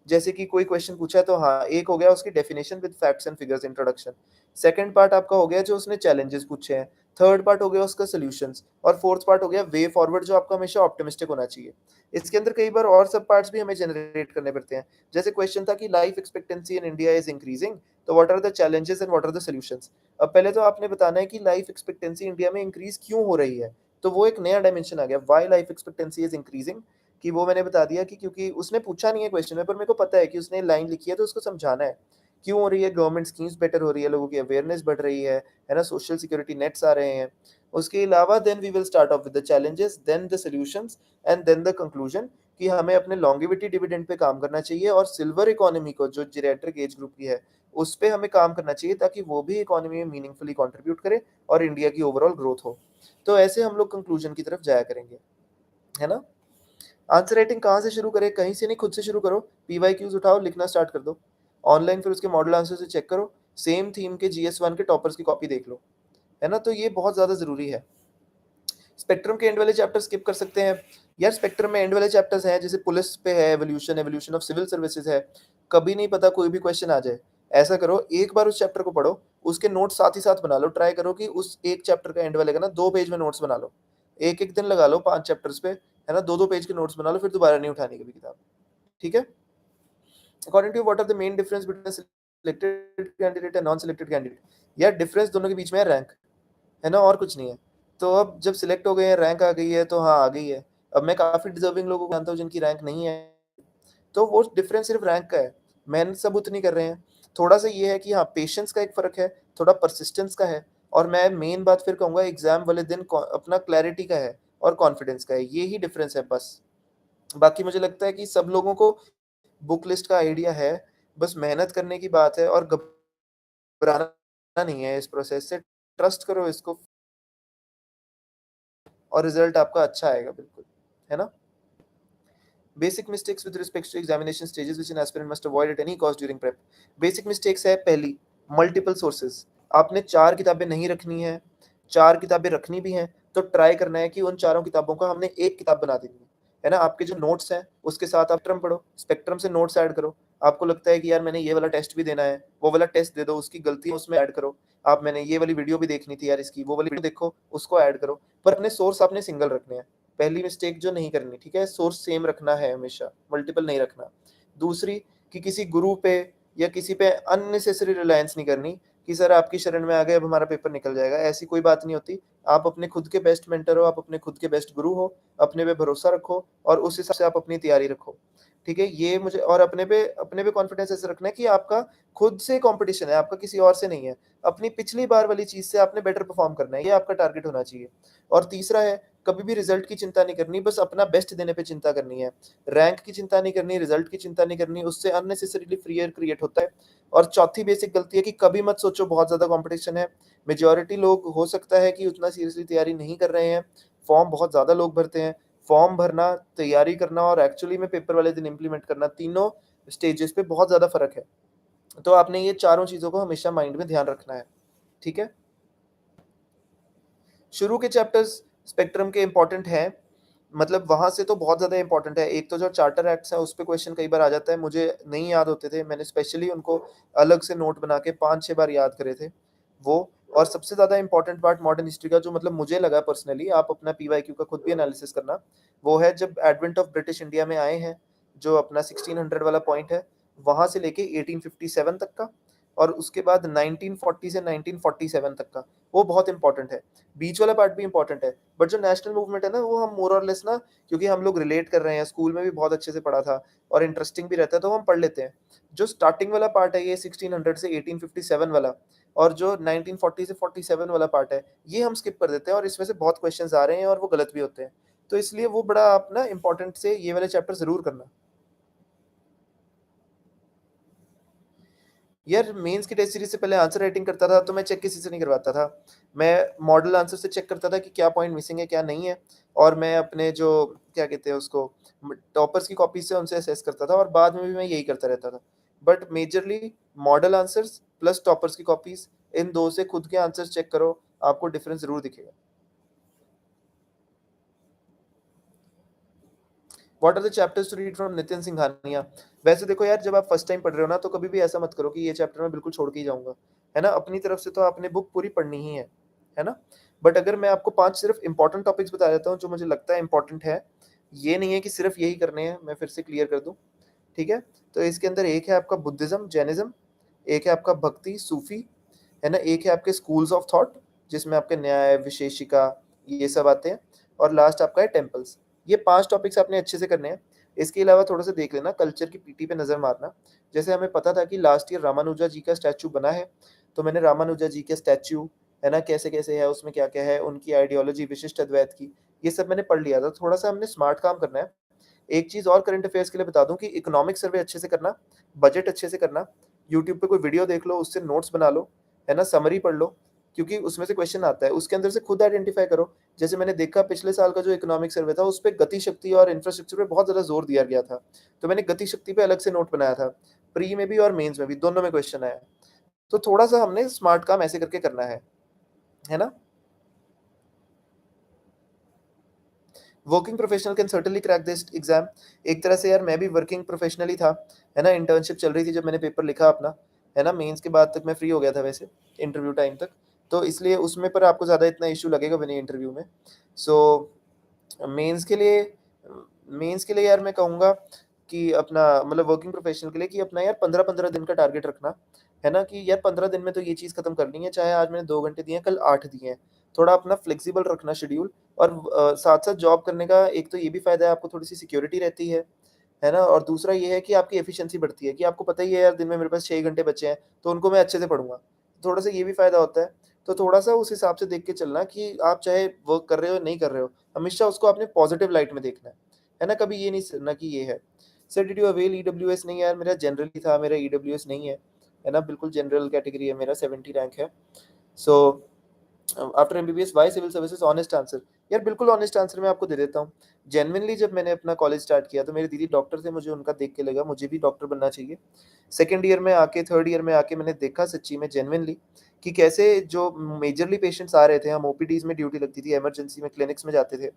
जैसे कि कोई क्वेश्चन पूछा है तो हाँ, एक हो गया उसकी definition with facts and figures introduction. Second part आपका हो गया जो उसने चैलेंजेस पूछे हैं। थर्ड पार्ट हो गया उसका सॉल्यूशंस, और फोर्थ पार्ट हो गया वे फॉरवर्ड, जो आपका हमेशा ऑप्टिमिस्टिक होना चाहिए। इसके अंदर कई बार और सब पार्ट्स भी हमें जनरेट करने पड़ते हैं। जैसे क्वेश्चन था कि life expectancy in India is increasing, तो what are the challenges and what are the solutions. अब पहले तो आपने बताना है कि लाइफ एक्सपेक्टेंसी इंडिया में इंक्रीज क्यों हो रही है। तो वो एक नया डायमेंशन आ गया, why life expectancy is increasing. कि वो मैंने बता दिया कि क्योंकि उसने पूछा नहीं है क्वेश्चन में, पर मेरे को पता है कि उसने लाइन लिखी है तो उसको समझाना है क्यों हो रही है। गवर्नमेंट स्कीम्स बेटर हो रही है, लोगों की अवेयरनेस बढ़ रही है ना, सोशल सिक्योरिटी नेट्स आ रहे हैं। उसके अलावा then we will start off with the challenges, then the solutions, and then the conclusion, कि हमें अपने लॉन्गेविटी डिविडेंड पे काम करना चाहिए और सिल्वर इकोनॉमी को जो जीरियाट्रिक एज ग्रुप की है, उस पे हमें काम करना चाहिए ताकि वो भी इकोनॉमी में मीनिंगफुली कंट्रीब्यूट करे और इंडिया की ओवरऑल ग्रोथ हो। तो ऐसे हम लोग कंक्लूजन की तरफ जाया करेंगे, है ना? आंसर राइटिंग कहाँ से शुरू करें? कहीं से नहीं, खुद से शुरू करो। पीवाईक्यूज उठाओ, लिखना स्टार्ट कर दो। ऑनलाइन फिर उसके मॉडल आंसर से चेक करो। सेम थीम के जीएस1 के टॉपर्स की कॉपी देख लो, है ना? तो ये बहुत ज़्यादा ज़रूरी है। स्पेक्ट्रम के एंड वाले चैप्टर स्किप कर सकते हैं। यार स्पेक्ट्रम में एंड वाले चैप्टर्स हैं, जैसे पुलिस पे है, evolution evolution of civil services है। कभी नहीं पता, कोई भी क्वेश्चन आ जाए। ऐसा करो, एक बार उस चैप्टर को पढ़ो, उसके नोट्स साथ ही साथ बना लो। ट्राई करो कि उस एक चैप्टर का एंड वाले का ना 2 पेज में नोट्स बना लो। एक-एक दिन लगा लो 5 चैप्टर्स पे, है ना? 2-2 पेज के नोट्स बना लो, फिर दोबारा नहीं उठानी कभी किताब। ठीक है? According to what are the main difference between selected candidate and non selected candidate? यार डिफरेंस दोनों के बीच में है रैंक, है ना? और कुछ नहीं है। तो अब जब सिलेक्ट हो गए हैं, रैंक आ गई है, तो हाँ, आ गई है। अब मैं काफ़ी डिज़र्विंग लोगों को जानता हूँ जिनकी रैंक नहीं है, तो वो डिफरेंस सिर्फ रैंक का है। मेहनत सब उतनी कर रहे हैं। थोड़ा-सा ये है कि हाँ, पेशेंस का एक फ़र्क है, थोड़ा परसिस्टेंस का है, और मैं मेन बात फिर कहूँगा एग्ज़ाम वाले दिन अपना क्लैरिटी का है और कॉन्फिडेंस का है। ये ही डिफरेंस है बस। बाकी मुझे लगता है कि सब लोगों को बुक लिस्ट का आइडिया है, बस मेहनत करने की बात है और घबराना नहीं है इस प्रोसेस से। ट्रस्ट करो इसको और रिज़ल्ट आपका अच्छा आएगा बिल्कुल, है ना? Basic mistakes with respect to examination stages which an aspirant must avoid at any cost during prep. Basic mistakes है, पहली, मल्टीपल सोर्सेज़। आपने 4 किताबें नहीं रखनी है, 4 किताबें रखनी भी हैं, तो ट्राई करना है कि उन चारों किताबों का हमने एक किताब बना देनी है ना? आपके जो नोट्स हैं, उसके साथ आप स्पेक्ट्रम पढ़ो, स्पेक्ट्रम से नोट्स ऐड करो। आपको लगता है कि यार मैंने ये वाला टेस्ट भी देना है, वो वाला टेस्ट दे दो, उसकी गलतियाँ उसमें ऐड करो। आप मैंने ये वाली वीडियो भी देखनी थी यार इसकी, वो वाली वीडियो देखो, उसको ऐड करो। पर अपने सोर्स आपने सिंगल रखने हैं। पहली मिस्टेक जो नहीं करनी, ठीक है? सोर्स सेम रखना है हमेशा, मल्टीपल नहीं रखना। दूसरी, कि किसी गुरु पे या किसी पे अननेसेसरी रिलायंस नहीं करनी कि सर आपकी शरण में आ गए, अब हमारा पेपर निकल जाएगा। ऐसी कोई बात नहीं होती। आप अपने खुद के बेस्ट मेंटर हो, आप अपने खुद के बेस्ट गुरु हो, अपने पे भरोसा रखो और उस हिसाब से आप अपनी तैयारी रखो। ठीक है? ये मुझे, और अपने पे कॉन्फिडेंस ऐसे रखना है कि आपका खुद से कॉम्पिटिशन है, आपका किसी और से नहीं है। अपनी पिछली बार वाली चीज़ से आपने बेटर परफ़ॉर्म करना है, ये आपका टारगेट होना चाहिए। और तीसरा है, कभी भी रिजल्ट की चिंता नहीं करनी, बस अपना बेस्ट देने पे चिंता करनी है। रैंक की चिंता नहीं करनी, रिजल्ट की चिंता नहीं करनी, उससे अननेसेसरीली फ़ियर क्रिएट होता है। और चौथी बेसिक गलती है कि कभी मत सोचो बहुत ज़्यादा कॉम्पिटिशन है। मेजॉरिटी लोग हो सकता है कि उतना सीरियसली तैयारी नहीं कर रहे हैं, फॉर्म बहुत ज़्यादा लोग भरते हैं। फॉर्म भरना, तैयारी करना और एक्चुअली में पेपर वाले दिन इम्प्लीमेंट करना, तीनों स्टेजेस पे बहुत ज़्यादा फ़र्क है। तो आपने ये चारों चीज़ों को हमेशा माइंड में ध्यान रखना है। ठीक है? शुरू के चैप्टर्स स्पेक्ट्रम के इम्पोर्टेंट हैं, मतलब वहाँ से तो बहुत ज़्यादा इम्पोर्टेंट है। एक तो जो चार्टर एक्ट्स है, उस पे क्वेश्चन कई बार आ जाता है, मुझे नहीं याद होते थे, मैंने स्पेशली उनको अलग से नोट बना के 5-6 बार याद करे थे वो। और सबसे ज़्यादा इम्पोर्टेंट पार्ट मॉडर्न हिस्ट्री का, जो मतलब मुझे लगा पर्सनली, आप अपना पीवाईक्यू का खुद भी एनालिसिस करना, वो है जब एडवेंट ऑफ ब्रिटिश इंडिया में आए हैं, जो अपना 1600 वाला पॉइंट है, वहाँ से लेके 1857 तक का, और उसके बाद 1940 से 1947 तक का, वो बहुत इंपॉर्टेंट है। बीच वाला पार्ट भी इंपॉर्टेंट है, बट जो नेशनल मूवमेंट है ना, वो हम मोर और लेस ना, क्योंकि हम लोग रिलेट कर रहे हैं, स्कूल में भी बहुत अच्छे से पढ़ा था और इंटरेस्टिंग भी रहता है, तो हम पढ़ लेते हैं। जो स्टार्टिंग वाला पार्ट है, ये 1600 से 1857 वाला, और जो 1940 से 47 वाला पार्ट है, ये हम स्किप कर देते हैं और इसमें से बहुत क्वेश्चंस आ रहे हैं और वो गलत भी होते हैं। तो इसलिए वो बड़ा आप ना इंपॉर्टेंट से ये वाले चैप्टर ज़रूर करना। यार मेंस की टेस्ट सीरीज़ से पहले आंसर राइटिंग करता था, तो मैं चेक किसी से नहीं करवाता था। मैं मॉडल आंसर से चेक करता था कि क्या पॉइंट मिसिंग है, क्या नहीं है, और मैं अपने जो क्या कहते हैं उसको, टॉपर्स की कॉपी से उनसे असेस करता था, और बाद में भी मैं यही करता रहता था। But majorly model answers plus toppers की कॉपीज़, इन 2 से खुद के आंसर्स चेक करो, आपको डिफरेंस ज़रूर दिखेगा। What are the chapters to read from Nitin Singhania? वैसे देखो यार, जब आप फर्स्ट टाइम पढ़ रहे हो ना, तो कभी भी ऐसा मत करो कि ये चैप्टर मैं बिल्कुल छोड़ के ही जाऊँगा, है ना? अपनी तरफ से तो आपने बुक पूरी पढ़नी ही है ना? बट अगर मैं आपको 5 सिर्फ इम्पोर्टेंट टॉपिक्स बता देता हूँ, जो मुझे लगता है इम्पोर्टेंट है, ये नहीं है कि सिर्फ यही करने हैं, मैं फिर से क्लियर कर दूँ, ठीक है? तो इसके अंदर एक है आपका बुद्धिज़्म, जैनिज़्म, एक है आपका भक्ति, सूफ़ी, है ना? एक है आपके स्कूल्स ऑफ थॉट, जिसमें आपके न्याय, विशेषिका, ये सब आते हैं, और लास्ट आपका है टेम्पल्स। ये 5 टॉपिक्स आपने अच्छे से करने हैं। इसके अलावा थोड़ा-सा देख लेना, कल्चर की पीटी पे नज़र मारना। जैसे हमें पता था कि लास्ट ईयर रामानुजा जी का स्टैच्यू बना है, तो मैंने रामानुजा जी के स्टैच्यू, है ना, कैसे-कैसे है, उसमें क्या-क्या है, उनकी आइडियोलॉजी विशिष्ट अद्वैत की, ये सब मैंने पढ़ लिया था। थोड़ा-सा हमने स्मार्ट काम करना है। एक चीज़ और करंट अफेयर्स के लिए बता दूँ कि इकोनॉमिक सर्वे अच्छे से करना, बजट अच्छे से करना, यूट्यूब पे कोई वीडियो देख लो, उससे नोट्स बना लो, है ना? समरी पढ़ लो, क्योंकि उसमें से क्वेश्चन आता है, उसके अंदर से खुद आइडेंटिफ़ाई करो। जैसे मैंने देखा पिछले साल का जो इकोनॉमिक सर्वे था, उसपे गति शक्ति और इंफ्रास्ट्रक्चर पे बहुत ज़्यादा ज़ोर दिया गया था। तो मैंने गति शक्ति पे अलग से नोट बनाया था। प्री में भी और मेंस में भी, दोनों में क्वेश्चन आया। तो थोड़ा-सा हमने स्मार्ट काम ऐसे करके करना है ना? Working professional can certainly crack this exam. एक तरह से यार मैं भी वर्किंग प्रोफेशनल ही था, है ना? इंटर्नशिप चल रही थी जब मैंने पेपर लिखा अपना, है ना? मेंस के बाद तक मैं फ्री हो गया था वैसे, इंटरव्यू टाइम तक। तो इसलिए उसमें पर आपको ज़्यादा इतना इश्यू लगेगा भी नहीं इंटरव्यू में। सो मेंस के लिए मेंस के लिए यार मैं कहूँगा कि अपना मतलब वर्किंग प्रोफेशनल के लिए कि अपना यार 15-15 दिन का टारगेट रखना, है ना? कि यार 15 दिन में तो ये चीज़ खत्म करनी है, चाहे आज मैंने 2 घंटे दिए हैं, कल 8 दिए हैं। थोड़ा अपना फ्लेक्सिबल रखना शेड्यूल, और साथ-साथ जॉब करने का एक तो ये भी फ़ायदा है, आपको थोड़ी-सी सिक्योरिटी रहती है ना? और दूसरा ये है कि आपकी एफिशिएंसी बढ़ती है कि आपको पता ही है यार दिन में मेरे पास 6 घंटे बचे हैं, तो उनको मैं अच्छे से पढ़ूँगा। थोड़ा-सा ये भी फ़ायदा होता है। तो थोड़ा-सा उस हिसाब से देख के चलना कि आप चाहे वर्क कर रहे हो, नहीं कर रहे हो, हमेशा उसको आपने पॉज़िटिव लाइट में देखना है ना? कभी ये नहीं सोचना कि ये है। Sir did you avail EWS? नहीं यार, मेरा जनरल ही था, मेरा ईडब्ल्यूएस नहीं है ना? बिल्कुल जनरल कैटेगरी है मेरा, 70 रैंक है। So after MBBS why civil services? Honest answer, यार बिल्कुल ऑनेस्ट आंसर मैं आपको दे देता हूँ। जेन्युइनली जब मैंने अपना कॉलेज स्टार्ट किया तो मेरे दीदी डॉक्टर थे, मुझे उनका देख के लगा मुझे भी डॉक्टर बनना चाहिए। सेकंड ईयर में आके, थर्ड ईयर में आके मैंने देखा सच्ची में जेन्युइनली कि कैसे जो मेजरली पेशेंट्स आ रहे थे, हम ओपीडीज़ में ड्यूटी लगती थी, इमरजेंसी में क्लिनिक्स में जाते थे,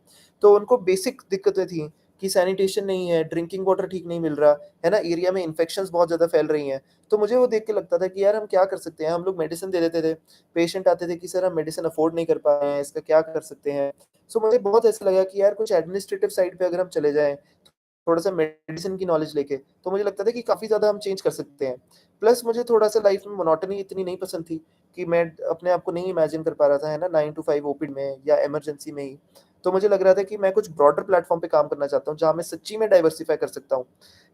तो उनको बेसिक दिक्कतें थी कि सैनिटेशन नहीं है, ड्रिंकिंग वाटर ठीक नहीं मिल रहा, है ना? एरिया में इन्फेक्शंस बहुत ज़्यादा फैल रही हैं। तो मुझे वो देख के लगता था कि यार हम क्या कर सकते हैं? हम लोग मेडिसिन दे देते थे, पेशेंट आते थे कि सर हम मेडिसिन अफ़ोर्ड नहीं कर पा रहे हैं, इसका क्या कर सकते हैं? सो मुझे बहुत ऐसा लगा कि यार कुछ एडमिनिस्ट्रेटिव साइड पे अगर हम चले जाएँ, थोड़ा-सा मेडिसिन की नॉलेज लेके, तो मुझे लगता था कि काफ़ी ज़्यादा हम चेंज कर सकते हैं। प्लस मुझे थोड़ा-सा लाइफ़ में मोनोटनी इतनी नहीं पसंद थी कि मैं अपने आप को नहीं इमेजिन कर पा रहा था, है ना, 9 टू 5 ओपीडी में या इमरजेंसी में ही। तो मुझे लग रहा था कि मैं कुछ ब्रॉडर प्लेटफ़ॉर्म पे काम करना चाहता हूँ, जहाँ मैं सच्ची में डाइवर्सिफ़ाई कर सकता हूँ,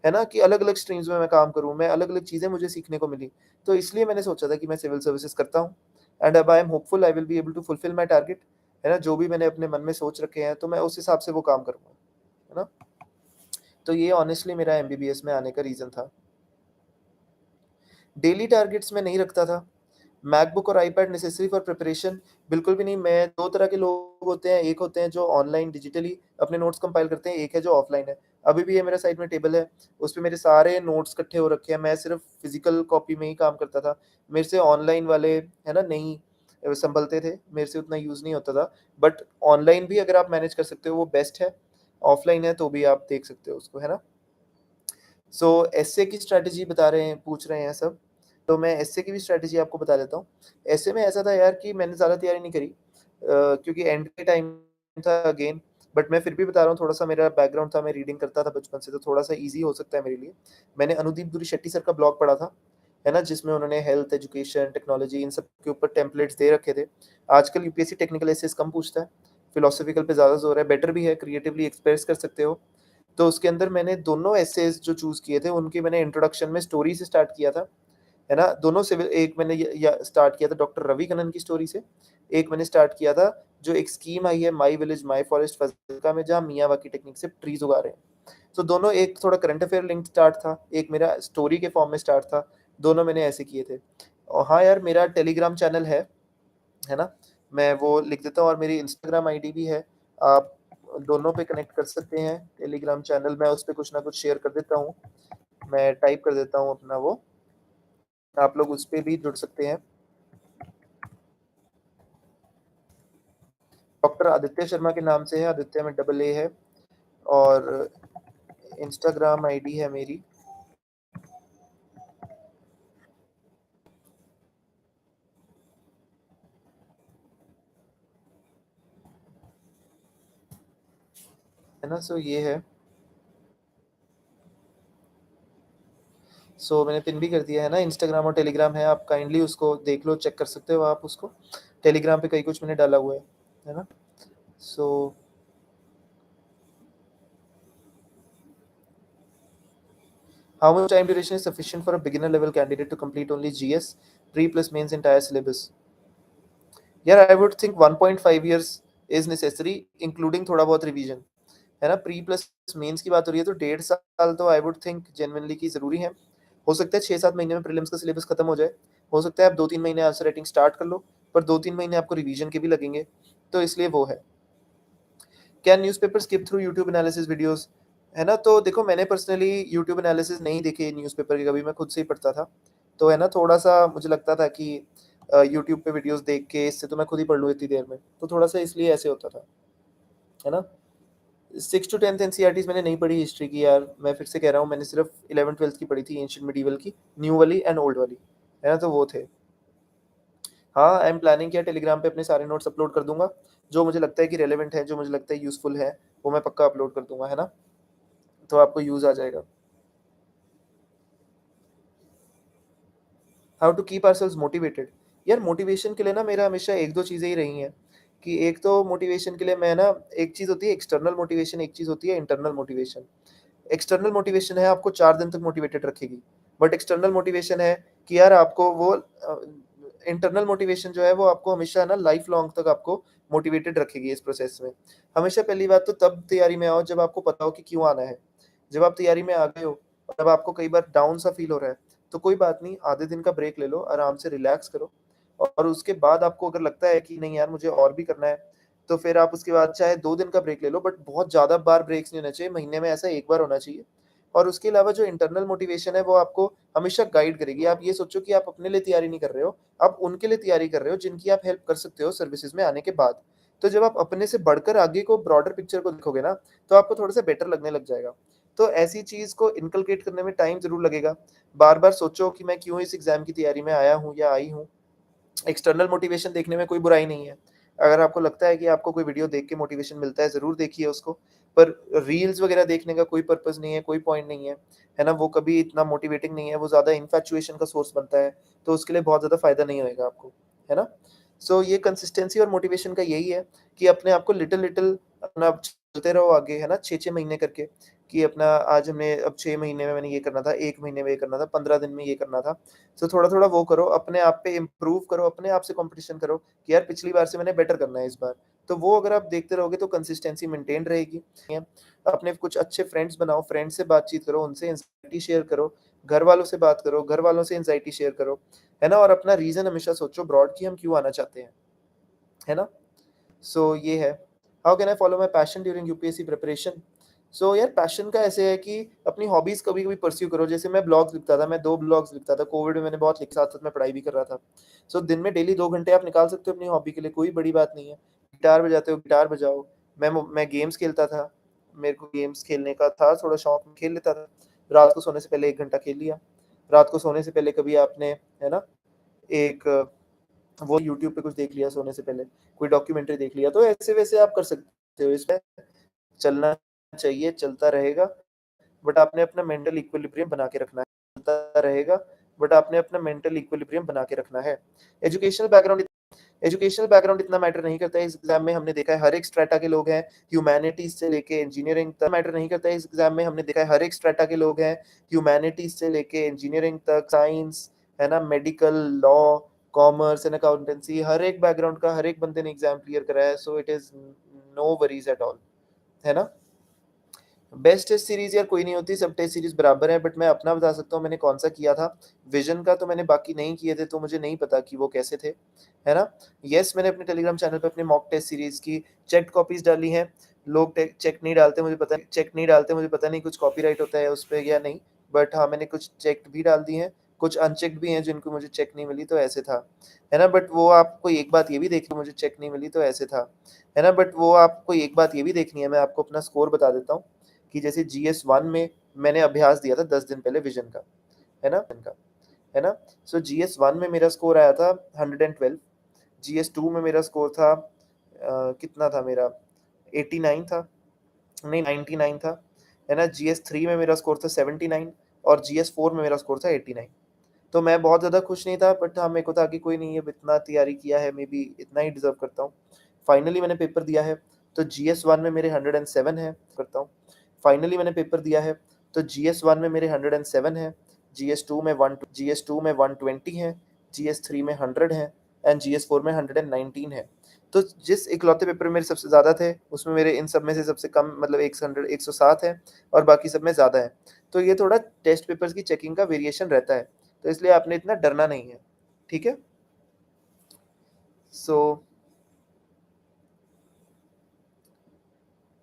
है ना? कि अलग-अलग स्ट्रीम्स में मैं काम करूँ, मैं अलग-अलग चीज़ें मुझे सीखने को मिली। तो इसलिए मैंने सोचा था कि मैं सिविल सर्विसेज़ करता हूँ, एंड अब I am hopeful I will be able to fulfil my target, है ना? जो भी मैंने अपने मन में सोच रखे हैं, तो मैं उस हिसाब से वो काम करूँगा, है ना? तो ये ऑनेस्टली मेरा एमबीबीएस में आने का रीज़न था। डेली टारगेट्स मैं नहीं रखता था। मैकबुक और आईपैड नेसेसरी फॉर प्रिपरेशन? बिल्कुल भी नहीं। मैं 2 तरह के लोग होते हैं, एक होते हैं जो ऑनलाइन डिजिटली अपने नोट्स कंपाइल करते हैं, एक है जो ऑफलाइन है। अभी भी ये मेरे साइड में टेबल है, उसपे मेरे सारे नोट्स इकट्ठे हो रखे हैं, मैं सिर्फ़ फिज़िकल कॉपी में ही काम करता था। मेरे से ऑनलाइन वाले, है ना, नहीं सँभलते थे, मेरे से उतना यूज़ नहीं होता था। बट ऑनलाइन भी अगर आप मैनेज कर सकते हो वो बेस्ट है, ऑफलाइन है तो भी आप देख सकते हो उसको, है ना? सो एस्से की स्ट्रैटेजी बता रहे हैं, पूछ रहे हैं सब, तो मैं एस्से की भी स्ट्रैटेजी आपको बता देता हूँ। एस्से में ऐसा था यार कि मैंने ज़्यादा तैयारी नहीं करी, क्योंकि एंड के टाइम था अगेन, बट मैं फिर भी बता रहा हूँ, थोड़ा-सा मेरा बैकग्राउंड था, मैं रीडिंग करता था बचपन से, तो थोड़ा-सा ईज़ी हो सकता है मेरे लिए। मैंने अनुदीप दुरी शेट्टी सर का ब्लॉग पढ़ा था, है ना? जिसमें उन्होंने हेल्थ, एजुकेशन, टेक्नोलॉजी इन सब के ऊपर टेम्पलेट्स दे रखे थे। आजकल यूपीएससी टेक्निकल एसेस कम पूछता है, फिलॉसॉफिकल पे ज़्यादा ज़ोर है, बेटर भी है, क्रिएटिवली एक्सप्रेस कर सकते हो। तो उसके अंदर मैंने दोनों एसेज़ जो चूज़ किए थे, उनकी मैंने इंट्रोडक्शन में स्टोरी से स्टार्ट किया था, है ना? दोनों सिविल, एक मैंने य या स्टार्ट किया था डॉक्टर रवि कन्नन की स्टोरी से, एक मैंने स्टार्ट किया था जो एक स्कीम आई है माई विलेज माई फॉरेस्ट फ़ाज़िलका में, जहाँ मियावाकी टेक्निक से ट्रीज़ उगा रहे हैं। तो दोनों, एक थोड़ा करंट अफेयर लिंक्ड स्टार्ट था, एक मेरा स्टोरी के फॉर्म में स्टार्ट था, दोनों मैंने ऐसे किए थे। और हाँ यार, मेरा टेलीग्राम चैनल है ना? मैं वो लिख देता हूँ, और मेरी इंस्टाग्राम आईडी भी है। आप दोनों पे कनेक्ट कर सकते हैं। टेलीग्राम चैनल, मैं उसपे कुछ ना कुछ शेयर कर देता हूँ। मैं टाइप कर देता हूँ अपना वो, आप लोग उसपे भी जुड़ सकते हैं। डॉक्टर आदित्य शर्मा के नाम से है, आदित्य में डबल ए है, और इंस्टाग्राम आईडी है मेरी। है ना? सो ये है। सो मैंने पिन भी कर दिया है ना, इंस्टाग्राम और टेलीग्राम है, आप काइंडली उसको देख लो, चेक कर सकते हो आप उसको। टेलीग्राम पे कई कुछ मैंने डाला हुआ है ना? So how much time duration is sufficient for a beginner level candidate to complete only GS, pre plus mains entire syllabus? यार I would think 1.5 years is necessary, including थोड़ा बहुत रिवीजन। है ना। प्री प्लस मेंस की बात हो रही है तो 1.5 साल तो आई वुड थिंक जेन्युइनली की ज़रूरी है। हो सकता है 6-7 महीने में प्रीलिम्स का सिलेबस खत्म हो जाए, हो सकता है आप 2-3 महीने आंसर राइटिंग स्टार्ट कर लो, पर 2-3 महीने आपको रिवीजन के भी लगेंगे, तो इसलिए वो है। Can newspaper skip through YouTube analysis videos? है ना, तो देखो मैंने पर्सनली यूट्यूब एनालिसिस नहीं देखे न्यूज़पेपर के, कभी मैं खुद से ही पढ़ता था। तो है ना, थोड़ा-सा मुझे लगता था कि यूट्यूब पे वीडियोस देख के इससे तो मैं खुद ही पढ़ लूँ इतनी देर में, तो थोड़ा-सा इसलिए ऐसे होता था, है ना। 6 टू 10th एनसीईआरटीज़ मैंने नहीं पढ़ी हिस्ट्री की यार, मैं फिर से कह रहा हूँ, मैंने सिर्फ 11th-12th की पढ़ी थी, एंशिएंट मिडीवल की, न्यू वाली एंड ओल्ड वाली, है ना, तो वो थे। हाँ, आई एम प्लानिंग कि टेलीग्राम पे अपने सारे नोट्स अपलोड कर दूँगा, जो मुझे लगता है कि रेलेवेंट है, जो मुझे लगता है यूज़फुल है, वो मैं पक्का अपलोड कर दूँगा, है ना? तो आपको यूज़ आ जाएगा। How to keep ourselves motivated? यार मोटिवेशन के लिए ना मेरा हमेशा 1-2 चीज़ें ही रही हैं, कि एक तो मोटिवेशन के लिए मैं ना, एक चीज़ होती है एक्सटर्नल मोटिवेशन, एक चीज़ होती है इंटरनल मोटिवेशन। एक्सटर्नल मोटिवेशन है आपको 4 दिन तक मोटिवेटेड रखेगी, बट एक्सटर्नल मोटिवेशन है कि यार आपको वो इंटरनल मोटिवेशन जो है वो आपको हमेशा ना लाइफ लॉन्ग तक आपको मोटिवेटेड रखेगी इस प्रोसेस में। हमेशा पहली बात तो तब तैयारी में आओ जब आपको पता हो कि क्यों आना है। जब आप तैयारी में आ गए हो और अब आपको कई बार डाउन सा फील हो रहा है, तो कोई बात नहीं, आधे दिन का ब्रेक ले लो, आराम से रिलैक्स करो, और उसके बाद आपको अगर लगता है कि नहीं यार मुझे और भी करना है, तो फिर आप उसके बाद चाहे 2 दिन का ब्रेक ले लो, बट बहुत ज़्यादा बार ब्रेक्स नहीं होना चाहिए, महीने में ऐसा 1 बार होना चाहिए। और उसके अलावा जो इंटरनल मोटिवेशन है वो आपको हमेशा गाइड करेगी। आप ये सोचो कि आप अपने लिए तैयारी नहीं कर रहे हो, आप उनके लिए तैयारी कर रहे हो जिनकी आप हेल्प कर सकते हो सर्विसेज़ में आने के बाद। तो जब आप अपने से बढ़कर आगे को ब्रॉडर पिक्चर को देखोगे ना, तो आपको थोड़ा-सा बेटर लगने लग जाएगा। तो ऐसी चीज़ को इनकलकेट करने में टाइम ज़रूर लगेगा। बार-बार सोचो कि मैं क्यों इस एग्ज़ाम की तैयारी में आया हूँ या आई हूँ। एक्सटर्नल मोटिवेशन देखने में कोई बुराई नहीं है। अगर आपको लगता है कि आपको कोई वीडियो देख के मोटिवेशन मिलता है, ज़रूर देखिए उसको। पर रील्स वगैरह देखने का कोई पर्पज़ नहीं है, कोई पॉइंट नहीं है, है ना? वो कभी इतना मोटिवेटिंग नहीं है, वो ज़्यादा इन्फैक्चुएशन का सोर्स बनता है, तो उसके लिए बहुत ज़्यादा फ़ायदा नहीं होएगा आपको, है ना? सो ये कंसिस्टेंसी और मोटिवेशन का यही है कि अपने आप को लिटिल-लिटिल अपना चलते रहो आगे, है ना? 6-6 महीने करके, कि अपना आज हमने अब 6 महीने में मैंने ये करना था, 1 महीने में ये करना था, 15 दिन में ये करना था। सो थोड़ा-थोड़ा वो करो, अपने आप पे इम्प्रूव करो, अपने आप से कॉम्पिटिशन करो कि यार पिछली बार से मैंने बेटर करना है इस बार। तो वो अगर आप देखते रहोगे तो कंसिस्टेंसी मेंटेन रहेगी। अपने कुछ अच्छे फ्रेंड्स बनाओ, फ्रेंड्स से बातचीत करो, उनसे एंग्ज़ायटी शेयर करो, घर वालों से बात करो, घर वालों से एंग्ज़ायटी शेयर करो, है ना? और अपना रीज़न हमेशा सोचो ब्रॉड कि हम क्यों आना चाहते हैं, है ना? सो ये है। How can I follow my passion during UPSC preparation? So यार पैशन का ऐसे है कि अपनी हॉबीज़ कभी-कभी परस्यू करो। जैसे मैं ब्लॉग्स लिखता था, मैं 2 ब्लॉग्स लिखता था, कोविड में मैंने बहुत लिखे, साथ-साथ मैं पढ़ाई भी कर रहा था। सो दिन में डेली 2 घंटे आप निकाल सकते हो अपनी हॉबी के लिए, कोई बड़ी बात नहीं है। गिटार बजाते हो, गिटार बजाओ। मैं गेम्स खेलता था, मेरे को गेम्स खेलने का था थोड़ा शौक, मैं खेल लेता था। रात को सोने से पहले 1 घंटा खेल लिया। रात को सोने से पहले कभी आपने, है ना, एक वो यूट्यूब पे कुछ देख लिया सोने से पहले, कोई डॉक्यूमेंट्री देख लिया, तो ऐसे-वैसे आप कर सकते हो। इसमें चलना चाहिए, चलता रहेगा, बट आपने अपना मेंटल इक्विलिब्रियम बना के रखना है। चलता रहेगा, बट आपने अपना मेंटल इक्विलिब्रियम बना के रखना है। एजुकेशनल बैकग्राउंड एजुकेशनल बैकग्राउंड इतना मैटर नहीं करता है इस एग्ज़ाम में, हमने देखा है हर एक स्ट्रैटा के लोग हैं, ह्यूमैनिटीज़ से लेके इंजीनियरिंग तक मैटर नहीं करता है इस एग्ज़ाम में, हमने देखा है हर एक स्ट्रैटा के लोग हैं, ह्यूमैनिटीज़ से लेके इंजीनियरिंग तक, साइंस, है ना, medical, law, commerce and accountancy, हर एक बैकग्राउंड का हर एक बंदे ने एग्ज़ाम क्लियर करा है, so it is no worries at all, है ना? बेस्ट टेस्ट सीरीज़ यार कोई नहीं होती, सब टेस्ट सीरीज़ बराबर हैं, बट मैं अपना बता सकता हूँ मैंने कौन-सा किया था। विज़न का तो मैंने बाकी नहीं किए थे, तो मुझे नहीं पता कि वो कैसे थे, है ना? येस, मैंने अपने टेलीग्राम चैनल पे अपने मॉक टेस्ट सीरीज़ की चेक्ड कॉपीज़ डाली हैं। लोग टे चेक नहीं डालते, मुझे पता नहीं कुछ कॉपीराइट होता है उस पे या नहीं, बट हाँ, मैंने कुछ चेक्ड भी डाल दी हैं, कुछ अनचेक्ड भी हैं जिनको मुझे चेक नहीं मिली, तो ऐसे था, है ना? बट वो आपको एक बात ये भी देखनी, मुझे चेक नहीं मिली, तो ऐसे था, है ना? बट वो आपको एक बात ये भी देखनी है, मैं आपको अपना स्कोर बता देता हूँ। कि जैसे जीएस 1 में मैंने अभ्यास दिया था 10 दिन पहले विज़न का, है ना? सो जीएस 1 में मेरा स्कोर आया था 112, जीएस 2 में मेरा स्कोर था कितना था मेरा, 89 था, नहीं 99 था, है ना? जीएस 3 में मेरा स्कोर था 79 और जीएस 4 में मेरा स्कोर था 89। तो मैं बहुत ज़्यादा खुश नहीं था, बट हाँ, मेरे को था कि कोई नहीं, अब इतना तैयारी किया है, मेबी इतना ही डिज़र्व करता हूँ। फाइनली मैंने पेपर दिया है, तो जीएस 1 में मेरे 107 है, करता हूँ। फाइनली मैंने पेपर दिया है, तो जीएस 1 में मेरे 107 हैं, जीएस 2 में 120 हैं, जीएस 3 में 100 हैं एंड जीएस 4 में 119 है। तो जिस इकलौते पेपर में मेरे सबसे ज़्यादा थे, उसमें मेरे इन सब में से सबसे कम मतलब 100 107 है और बाकी सब में ज़्यादा है। तो ये थोड़ा टेस्ट पेपर्स की चेकिंग का वेरिएशन रहता है, तो इसलिए आपने इतना डरना नहीं है, ठीक है? सो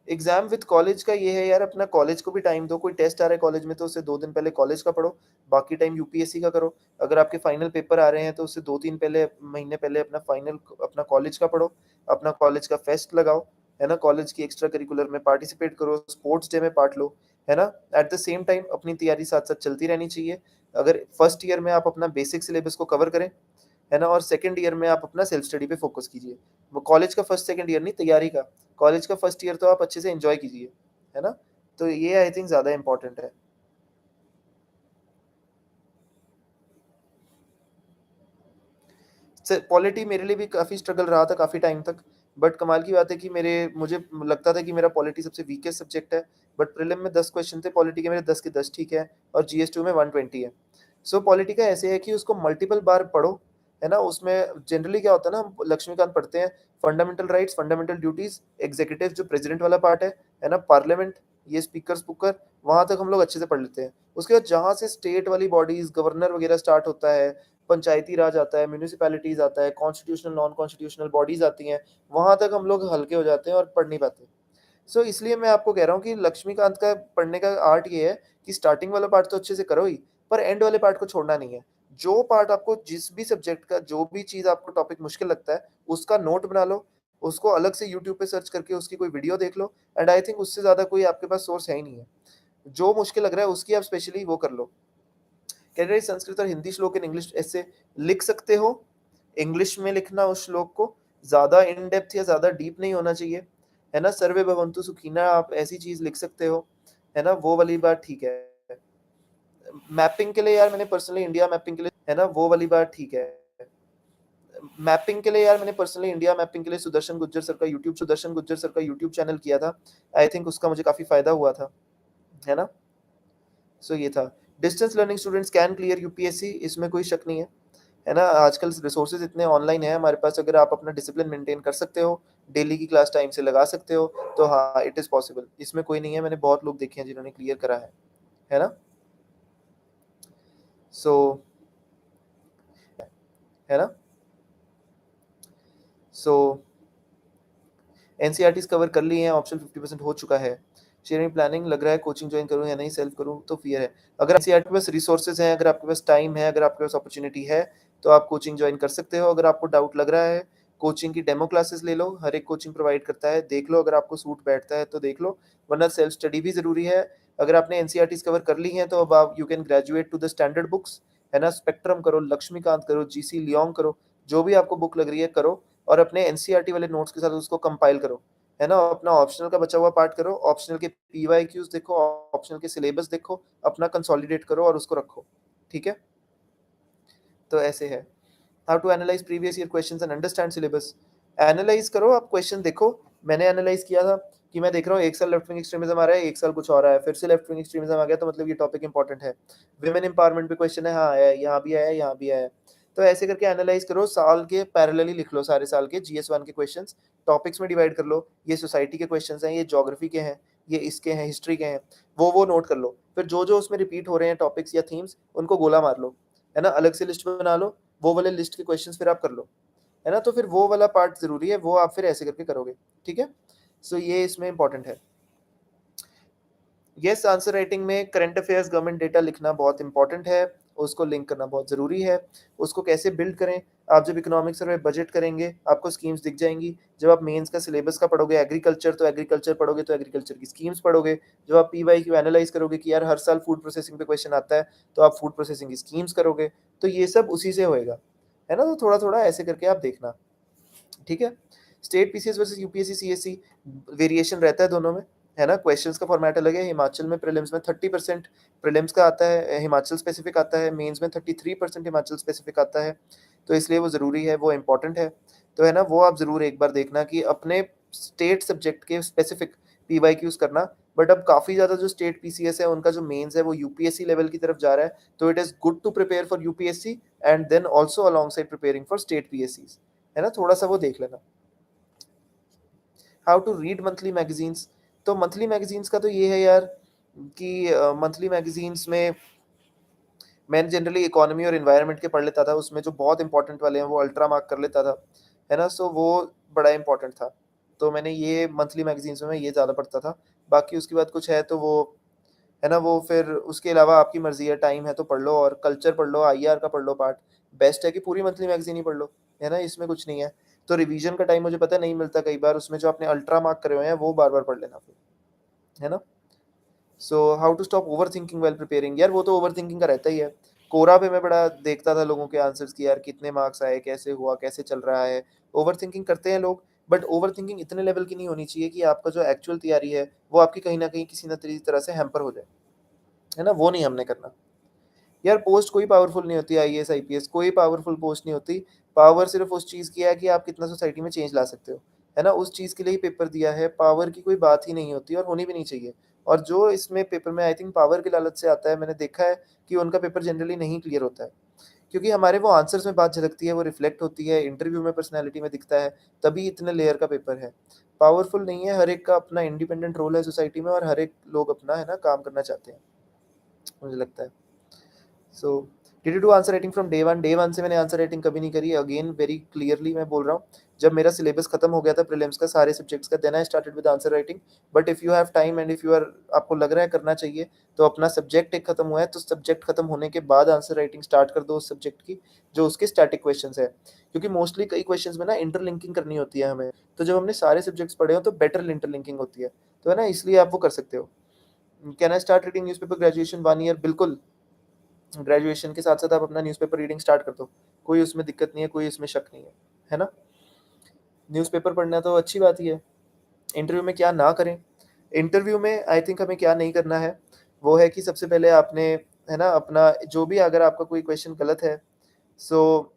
एग्ज़ाम विद कॉलेज का ये है यार, अपना कॉलेज को भी टाइम दो, कोई टेस्ट आ रहा है कॉलेज में तो उससे 2 दिन पहले कॉलेज का पढ़ो, बाकी टाइम यूपीएससी का करो। अगर आपके फाइनल पेपर आ रहे हैं तो उससे 2-3 महीने पहले अपना कॉलेज का पढ़ो, अपना कॉलेज का फेस्ट लगाओ, है ना? कॉलेज की एक्स्ट्रा करिकुलर में पार्टिसिपेट करो, स्पोर्ट्स डे में पार्ट लो, है ना? एट द सेम टाइम अपनी तैयारी साथ-साथ चलती रहनी चाहिए। अगर फर्स्ट ईयर में आप अपना बेसिक सिलेबस को कवर करें, है ना? और सेकंड ईयर में आप अपना सेल्फ स्टडी पे फोकस कीजिए। वो कॉलेज का फर्स्ट सेकंड ईयर नहीं, तैयारी का। कॉलेज का फर्स्ट ईयर तो आप अच्छे से एन्जॉय कीजिए, है ना? तो ये आई थिंक ज़्यादा इम्पोर्टेंट है। पॉलिटी मेरे लिए भी काफ़ी स्ट्रगल रहा था काफ़ी टाइम तक, बट कमाल की बात है कि मेरे मुझे लगता था कि मेरा पॉलिटी सबसे वीकेस्ट सब्जेक्ट है, बट प्रीलिम में 10 क्वेश्चन थे पॉलिटी के, मेरे 10 के 10 ठीक है और जीएस 2 में 120 है। सो पॉलिटी का ऐसे है कि उसको मल्टीपल बार पढ़ो, है ना? उसमें जनरली क्या होता है ना, हम लक्ष्मीकांत पढ़ते हैं, fundamental rights, fundamental duties, executive जो प्रेज़िडेंट वाला पार्ट है ना? पार्लियामेंट, ये स्पीकर-स्पूकर, वहाँ तक हम लोग अच्छे से पढ़ लेते हैं। उसके बाद जहाँ से स्टेट वाली बॉडीज़, गवर्नर वगैरह स्टार्ट होता है, पंचायती राज आता है, म्युनिसिपैलिटीज़ आता है, कॉन्स्टिट्यूशनल, नॉन कॉन्स्टिट्यूशनल बॉडीज़ आती हैं, वहाँ तक हम लोग हल्के हो जाते हैं और पढ़ नहीं पाते। सो इसलिए मैं आपको कह रहा हूँ कि लक्ष्मीकांत का पढ़ने का आर्ट ये है कि स्टार्टिंग वाला पार्ट तो अच्छे से करो ही, पर एंड वाले पार्ट को छोड़ना नहीं है। जो पार्ट आपको जिस भी सब्जेक्ट का जो भी चीज़ आपको टॉपिक मुश्किल लगता है, उसका नोट बना लो, उसको अलग से यूट्यूब पे सर्च करके उसकी कोई वीडियो देख लो, एंड आई थिंक उससे ज़्यादा कोई आपके पास सोर्स है ही नहीं है। जो मुश्किल लग रहा है उसकी आप स्पेशली वो कर लो। कैटेगरी संस्कृत और हिंदी श्लोक इन इंग्लिश ऐसे लिख सकते हो। इंग्लिश में लिखना उस श्लोक को ज़्यादा इन डेप्थ या ज़्यादा डीप नहीं होना चाहिए, है ना? सर्वे भवन्तु सुखिनः आप ऐसी चीज़ लिख सकते हो, है ना? वो वाली बात ठीक है। मैपिंग के लिए यार मैंने पर्सनली इंडिया मैपिंग के लिए, है ना? वो वाली बात ठीक है। मैपिंग के लिए यार मैंने पर्सनली इंडिया मैपिंग के लिए सुदर्शन गुज्जर सर का यूट्यूब चैनल किया था। आई थिंक उसका मुझे काफ़ी फ़ायदा हुआ था, है ना? सो ये था। Distance learning students can clear UPSC, इसमें कोई शक नहीं है ना? आजकल रिसोर्सेज इतने ऑनलाइन हैं हमारे पास, अगर आप अपना डिसिप्लिन मेंटेन कर सकते हो, डेली की क्लास टाइम से लगा सकते हो, तो हाँ, इट इज़ पॉसिबल। इसमें कोई नहीं है, मैंने बहुत लोग देखे हैं जिन्होंने क्लियर करा है ना? सो है ना? सो एनसीईआरटीज़ कवर कर ली हैं, ऑप्शन 50% हो चुका है। शेयरिंग प्लानिंग लग रहा है कोचिंग जॉइन करूँ या नहीं, सेल्फ करूँ तो फ़ियर है। अगर एनसीईआरटी के पास रिसोर्सेज़ हैं, अगर आपके पास टाइम है, अगर आपके पास अपॉर्च्युनिटी है, तो आप कोचिंग जॉइन कर सकते हो। अगर आपको डाउट लग रहा है, कोचिंग की डेमो क्लासेस ले लो, हर एक कोचिंग प्रोवाइड करता है, देख लो, अगर आपको सूट बैठता है तो देख लो, वरना सेल्फ स्टडी भी ज़रूरी है। अगर आपने एनसीईआरटीज़ कवर कर ली हैं, तो अब आप you can graduate to the standard books, है ना? स्पेक्ट्रम करो, लक्ष्मीकांत करो, जीसी लियोंग करो, जो भी आपको बुक लग रही है करो, और अपने एनसीईआरटी वाले नोट्स के साथ उसको कंपाइल करो। है ना? अपना ऑप्शनल का बचा हुआ पार्ट करो, ऑप्शनल के पीवाईक्यूज़ देखो, ऑप्शनल के सिलेबस देखो, अपना कंसोलिडेट करो और उसको रखो, ठीक है? तो ऐसे है। How to analyse previous year questions and understand syllabus. Analyse करो, आप क्वेश्चन देखो। मैंने एनालाइज़ किया था कि मैं देख रहा हूँ 1 साल लेफ्ट विंग एक्सट्रीमिज़्म आ रहा है, 1 साल कुछ और आया है, फिर से लेफ्ट विंग एक्सट्रीमिज़्म आ गया, तो मतलब ये टॉपिक इम्पोर्टेंट है। वुमेन एम्पावरमेंट पे क्वेश्चन है, हाँ आया है, यहाँ भी आया है, यहाँ भी आया है। तो ऐसे करके एनालाइज़ करो, साल के पैरेलली लिख लो सारे साल के जीएस 1 के क्वेश्चंस, टॉपिक्स में डिवाइड कर लो, ये सोसाइटी के क्वेश्चंस हैं, ये ज्योग्राफी के हैं, ये इसके हैं, हिस्ट्री के हैं, वो नोट कर लो। फिर जो-जो उसमें रिपीट हो रहे हैं टॉपिक्स या थीम्स, उनको गोला मार लो, है ना? अलग से लिस्ट बना लो, वो वाले लिस्ट के क्वेश्चंस फिर आप कर लो, है ना? तो फिर वो वाला पार्ट ज़रूरी है, वो आप फिर ऐसे करके करोगे, ठीक है? सो ये इसमें इम्पोर्टेंट है। येस, आंसर राइटिंग में करंट अफेयर्स, गवर्नमेंट डेटा लिखना बहुत इंपॉर्टेंट है, उसको लिंक करना बहुत ज़रूरी है। उसको कैसे बिल्ड करें? आप जब इकोनॉमिक्स सर्वे बजट करेंगे, आपको स्कीम्स दिख जाएँगी। जब आप मेंस का सिलेबस का पढ़ोगे एग्रीकल्चर, तो एग्रीकल्चर पढ़ोगे तो एग्रीकल्चर की स्कीम्स पढ़ोगे। जब आप पीवाईक्यू एनालाइज़ करोगे कि यार हर साल फूड प्रोसेसिंग पे क्वेश्चन आता है, तो आप फूड प्रोसेसिंग की स्कीम्स करोगे। तो ये सब उसी से होएगा, है ना? तो थोड़ा-थोड़ा ऐसे करके आप देखना। ठीक है? State PCS versus UPSC, CSE variation रहता है दोनों में, है ना? क्वेश्चंस का फॉर्मेट अलग है, हिमाचल में प्रीलिम्स में 30% प्रीलिम्स का आता है, हिमाचल स्पेसिफिक आता है, मेंस में 33% हिमाचल स्पेसिफिक आता है, तो इसलिए वो ज़रूरी है, वो इम्पोर्टेंट है। तो है ना, वो आप ज़रूर एक बार देखना कि अपने स्टेट सब्जेक्ट के स्पेसिफिक पीवाईक्यूज़ करना, बट अब काफ़ी ज़्यादा जो स्टेट पीसीएस है, उनका जो मेंस है, वो यूपीएससी लेवल की तरफ जा रहा है, तो it is good to prepare for UPSC and then also alongside preparing for state पीएससीज़। है ना? थोड़ा-सा वो देख लेना। How to read monthly magazines. तो मंथली मैगजीन्स का तो ये है यार कि मंथली मैगजीन्स में मैं जनरली इकोनॉमी और एनवायरनमेंट के पढ़ लेता था, उसमें जो बहुत इंपॉर्टेंट वाले हैं वो अल्ट्रा मार्क कर लेता था, है ना। सो वो बड़ा इंपॉर्टेंट था, तो मैंने ये मंथली मैगजीन्स में मैं ये ज़्यादा पढ़ता था। बाकी उसके बाद कुछ है तो वो, है ना, वो फिर उसके अलावा आपकी मर्जी है, टाइम है तो पढ़ लो, और कल्चर पढ़ लो, आईआर का पढ़ लो पार्ट। बेस्ट है कि पूरी मंथली मैगजीन ही पढ़ लो, है ना, इसमें कुछ नहीं है। तो रिवीजन का टाइम मुझे पता नहीं मिलता कई बार, उसमें जो आपने अल्ट्रा मार्क करे हुए हैं वो बार बार पढ़ लेना फिर, है ना। So how to stop overthinking well preparing, यार वो तो ओवर थिंकिंग का रहता ही है। कोरा पे मैं बड़ा देखता था लोगों के आंसर्स की, यार कितने मार्क्स आए, कैसे हुआ, कैसे चल रहा है। ओवर थिंकिंग करते हैं लोग, बट ओवर थिंकिंग इतने लेवल की नहीं होनी चाहिए कि आपका जो एक्चुअल तैयारी है वो आपकी कहीं ना कहीं किसी न किसी तरह से हैम्पर हो जाए, है ना। वो नहीं हमने करना। यार पोस्ट कोई पावरफुल नहीं होती, आईएएस आईपीएस कोई पावरफुल पोस्ट नहीं होती। पावर सिर्फ उस चीज़ की है कि आप कितना सोसाइटी में चेंज ला सकते हो, है ना, उस चीज़ के लिए ही पेपर दिया है। पावर की कोई बात ही नहीं होती और होनी भी नहीं चाहिए। और जो इसमें पेपर में आई थिंक पावर की लालच से आता है, मैंने देखा है कि उनका पेपर जनरली नहीं क्लियर होता है, क्योंकि हमारे वो आंसर्स में बात झलकती है, वो रिफ्लेक्ट होती है, इंटरव्यू में पर्सनैलिटी में दिखता है, तभी इतने लेयर का पेपर है। पावरफुल नहीं है, हर एक का अपना इंडिपेंडेंट रोल है सोसाइटी में, और हर एक लोग अपना, है ना, काम करना चाहते हैं, मुझे लगता है। So did you do answer writing from day one? Day one से मैंने आंसर राइटिंग कभी नहीं करी। अगेन वेरी क्लियरली मैं बोल रहा हूँ, जब मेरा सिलेबस खत्म हो गया था प्रीलिम्स का सारे सब्जेक्ट्स का, then I started with answer writing. But if you have time and if you are, आपको लग रहा है करना चाहिए, तो अपना सब्जेक्ट एक खत्म हुआ है तो सब्जेक्ट खत्म होने के बाद आंसर राइटिंग स्टार्ट कर दो उस सब्जेक्ट की, जो उसके स्टैटिक क्वेश्चन है। क्योंकि मोस्टली कई क्वेश्चन में ना इंटरलिंकिंग करनी होती है हमें, तो जब हमने सारे सब्जेक्ट्स पढ़े हो तो बेटर इंटरलिंकिंग होती है, तो है ना, इसलिए आप वो कर सकते हो। Can I start reading newspaper graduation 1 year? बिल्कुल, ग्रेजुएशन के साथ साथ आप अपना न्यूज़पेपर रीडिंग स्टार्ट कर दो, कोई उसमें दिक्कत नहीं है, कोई इसमें शक नहीं है ना। न्यूज़पेपर पढ़ना तो अच्छी बात ही है। इंटरव्यू में क्या ना करें? इंटरव्यू में आई थिंक हमें क्या नहीं करना है, वो है कि सबसे पहले आपने, है ना, अपना जो भी, अगर आपका कोई क्वेश्चन गलत है, सो,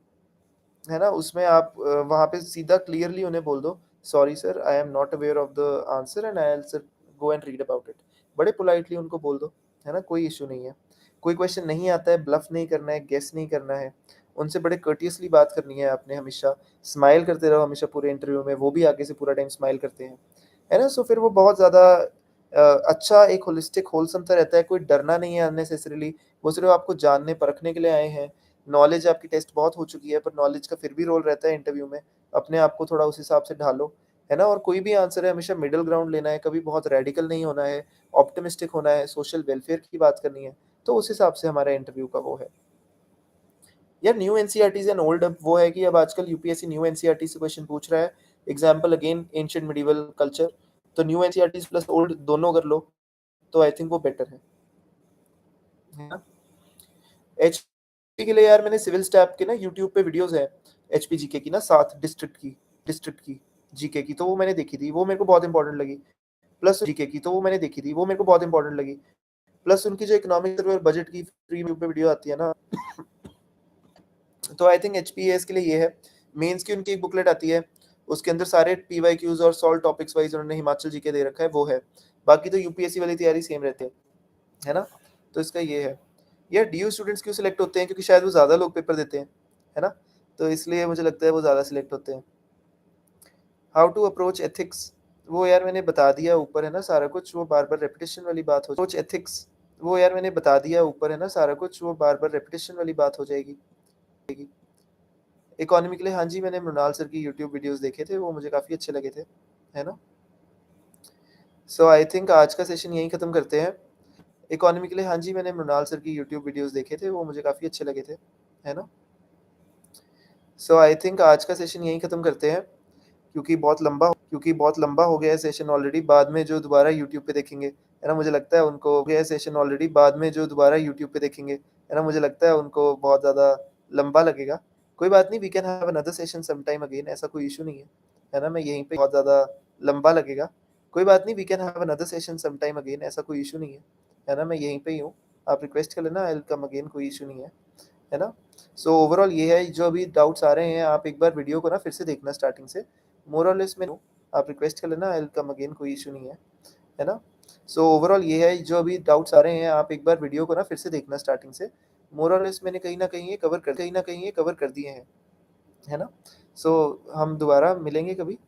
है ना, उसमें आप वहाँ पे सीधा क्लियरली उन्हें बोल दो, sorry sir, I am not aware of the answer and I will sir go and read about it. बड़े पोलाइटली उनको बोल दो, है ना, कोई इशू नहीं है। कोई क्वेश्चन नहीं आता है, ब्लफ नहीं करना है, गेस नहीं करना है, उनसे बड़े कर्टियसली बात करनी है आपने, हमेशा स्माइल करते रहो हमेशा पूरे इंटरव्यू में, वो भी आगे से पूरा टाइम स्माइल करते हैं, है ना। सो फिर वो बहुत ज़्यादा अच्छा एक होलिस्टिक होलसम सा रहता है, कोई डरना नहीं है अननेसेसरीली, वो सिर्फ आपको जानने परखने के लिए आए हैं। नॉलेज आपकी टेस्ट बहुत हो चुकी है, पर नॉलेज का फिर भी रोल रहता है इंटरव्यू में, अपने आप को थोड़ा उस हिसाब से ढालो, है ना। और कोई भी आंसर है हमेशा मिडल ग्राउंड लेना है, कभी बहुत रेडिकल नहीं होना है, ऑप्टिमिस्टिक होना है, सोशल वेलफेयर की बात करनी है, तो उस हिसाब से हमारा इंटरव्यू का वो है। यार न्यू एनसीईआरटीज़ एंड ओल्ड, अब वो है कि अब आजकल यूपीएससी न्यू एनसीईआरटी से क्वेश्चन पूछ रहा है। Example again ancient medieval culture, तो न्यू एनसीईआरटीज़ प्लस ओल्ड दोनों कर लो, तो आई थिंक वो बेटर है ना। एचपी के लिए यार मैंने सिविल स्टैप के ना यूट्यूब पे वीडियोस है, एचपी जीके की ना, 7 डिस्ट्रिक्ट की जीके की, तो वो मैंने देखी थी, वो मेरे को बहुत इंपॉर्टेंट लगी। प्लस जीके की, तो वो मैंने देखी थी, वो मेरे को बहुत इंपॉर्टेंट लगी। प्लस उनकी जो इकोनॉमिक सर्वे और बजट की फ्री यूट्यूब पे वीडियो आती है ना, तो आई थिंक एचपीएस के लिए ये है। मेंस की उनकी एक बुकलेट आती है, उसके अंदर सारे पीवाईक्यूज और सॉल्व टॉपिक्स वाइज उन्होंने हिमाचल जीके दे रखा है, वो है। बाकी तो यूपीएससी वाली तैयारी सेम रहती है ना। तो इसका ये है। यार डीयू स्टूडेंट्स क्यों सिलेक्ट होते हैं? क्योंकि शायद वो ज़्यादा लोग पेपर देते हैं, है ना, तो इसलिए मुझे लगता है वो ज़्यादा सिलेक्ट होते हैं। हाउ टू अप्रोच एथिक्स, वो यार मैंने बता दिया ऊपर, है ना, सारा कुछ, वो बार बार रेपिटेशन वाली बात हो, अप्रोच एथिक्स, वो यार मैंने बता दिया ऊपर, है ना, सारा कुछ, वो बार बार रेपिटेशन वाली बात हो जाएगी। इकोनॉमी के लिए, हाँ जी, मैंने मृणाल सर की यूट्यूब वीडियोस देखे थे, वो मुझे काफ़ी अच्छे लगे थे, है ना। सो आई थिंक आज का सेशन यहीं ख़त्म करते हैं। इकोनॉमी के लिए, हाँ जी, मैंने मृणाल सर की यूट्यूब वीडियोस देखे थे, वो मुझे काफ़ी अच्छे लगे थे, है ना। सो आई थिंक आज का सेशन यहीं ख़त्म करते हैं, क्योंकि बहुत लंबा हो गया है सेशन ऑलरेडी, बाद में जो दोबारा यूट्यूब पे देखेंगे, है ना, मुझे लगता है उनको गया सेशन ऑलरेडी, बाद में जो दोबारा यूट्यूब पे देखेंगे, है ना, मुझे लगता है उनको बहुत ज़्यादा लंबा लगेगा। कोई बात नहीं, we can have another session some time again, ऐसा कोई इशू नहीं है ना। मैं यहीं पे, बहुत ज़्यादा लंबा लगेगा, कोई बात नहीं, we can have another session some time again, ऐसा कोई इशू नहीं है ना। मैं यहीं पे ही हूँ, आप रिक्वेस्ट कर लेना, आई विल कम अगेन, कोई इशू नहीं है ना। सो ओवरऑल ये है, जो अभी डाउट्स आ रहे हैं आप एक बार वीडियो को ना फिर से देखना स्टार्टिंग से, मोर और लेस में आप रिक्वेस्ट कर लेना, आई विल कम अगेन, कोई इशू नहीं है ना। सो ओवरऑल ये है, जो अभी डाउट्स आ रहे हैं आप एक बार वीडियो को ना फिर से देखना स्टार्टिंग से, मोर और लेस मैंने कहीं ना कहीं ये कवर कर दिए हैं, है ना। सो हम दोबारा मिलेंगे कभी,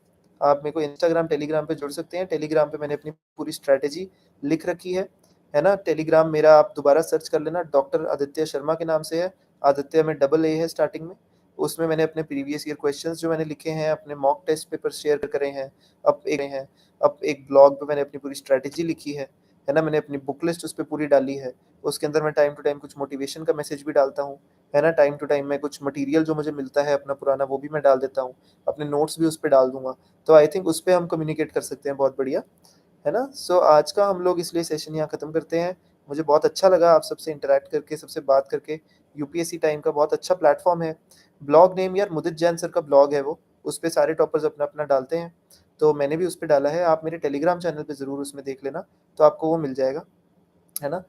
आप मेरे को इंस्टाग्राम, टेलीग्राम पे जुड़ सकते हैं। टेलीग्राम पे मैंने अपनी पूरी स्ट्रैटेजी लिख रखी है ना? टेलीग्राम मेरा आप दोबारा सर्च कर लेना, डॉक्टर आदित्य शर्मा के नाम से है। आदित्य में डबल ए है स्टार्टिंग में। उसमें मैंने अपने प्रीवियस ईयर क्वेश्चंस जो मैंने लिखे हैं, अपने मॉक टेस्ट पेपर शेयर करे हैं। अब एक ब्लॉग पे मैंने अपनी पूरी स्ट्रैटेजी लिखी है ना? मैंने अपनी बुक लिस्ट उस पे पूरी डाली है। उसके अंदर मैं टाइम टू टाइम कुछ मोटिवेशन का मैसेज भी डालता हूँ, है ना? टाइम टू टाइम मैं कुछ मटेरियल जो मुझे मिलता है अपना पुराना, वो भी मैं डाल देता हूँ। अपने नोट्स भी उस पे डाल दूँगा। तो आई थिंक उस पे हम कम्युनिकेट कर सकते हैं बहुत बढ़िया, है ना? सो आज का हम लोग इसलिए सेशन यहाँ खत्म करते हैं। मुझे बहुत अच्छा लगा आप सबसे इंटरैक्ट करके, सबसे बात करके। यूपीएससी टाइम का बहुत अच्छा प्लेटफ़ॉर्म है। ब्लॉग नेम यार मुदित जैन सर का ब्लॉग है वो, उस पे सारे टॉपर्स अपना-अपना डालते हैं। तो मैंने भी उस पे डाला है, आप मेरे टेलीग्राम चैनल पे ज़रूर उसमें देख लेना, तो आपको वो मिल जाएगा, है ना?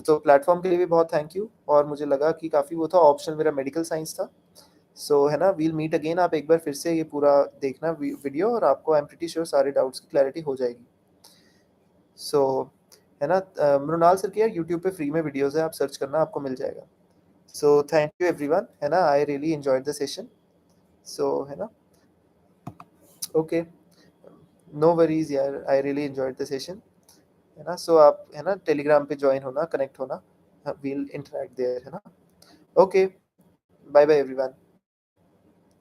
तो प्लेटफ़ॉर्म के लिए भी बहुत थैंक यू, और मुझे लगा कि काफ़ी वो था, ऑप्शनल मेरा मेडिकल साइंस था। सो है ना, वील मीट अगेन। आप एक बार फिर से ये पूरा देखना वीडियो, और आपको आई एम प्रीटी श्योर सारे डाउट्स की क्लैरिटी हो जाएगी। सो है ना, मृणाल सर की यार यूट्यूब पे फ्री में वीडियोज़ है, आप सर्च करना, आपको मिल जाएगा। सो थैंक यू एवरीवन, है ना? I really enjoyed the session. So है ना, ओके, नो वरीज़ यार, I really enjoyed the session, है ना? सो आप है ना टेलीग्राम पे जॉइन होना, कनेक्ट होना, वील इंटरैक्ट देयर, है ना? Okay, bye bye everyone.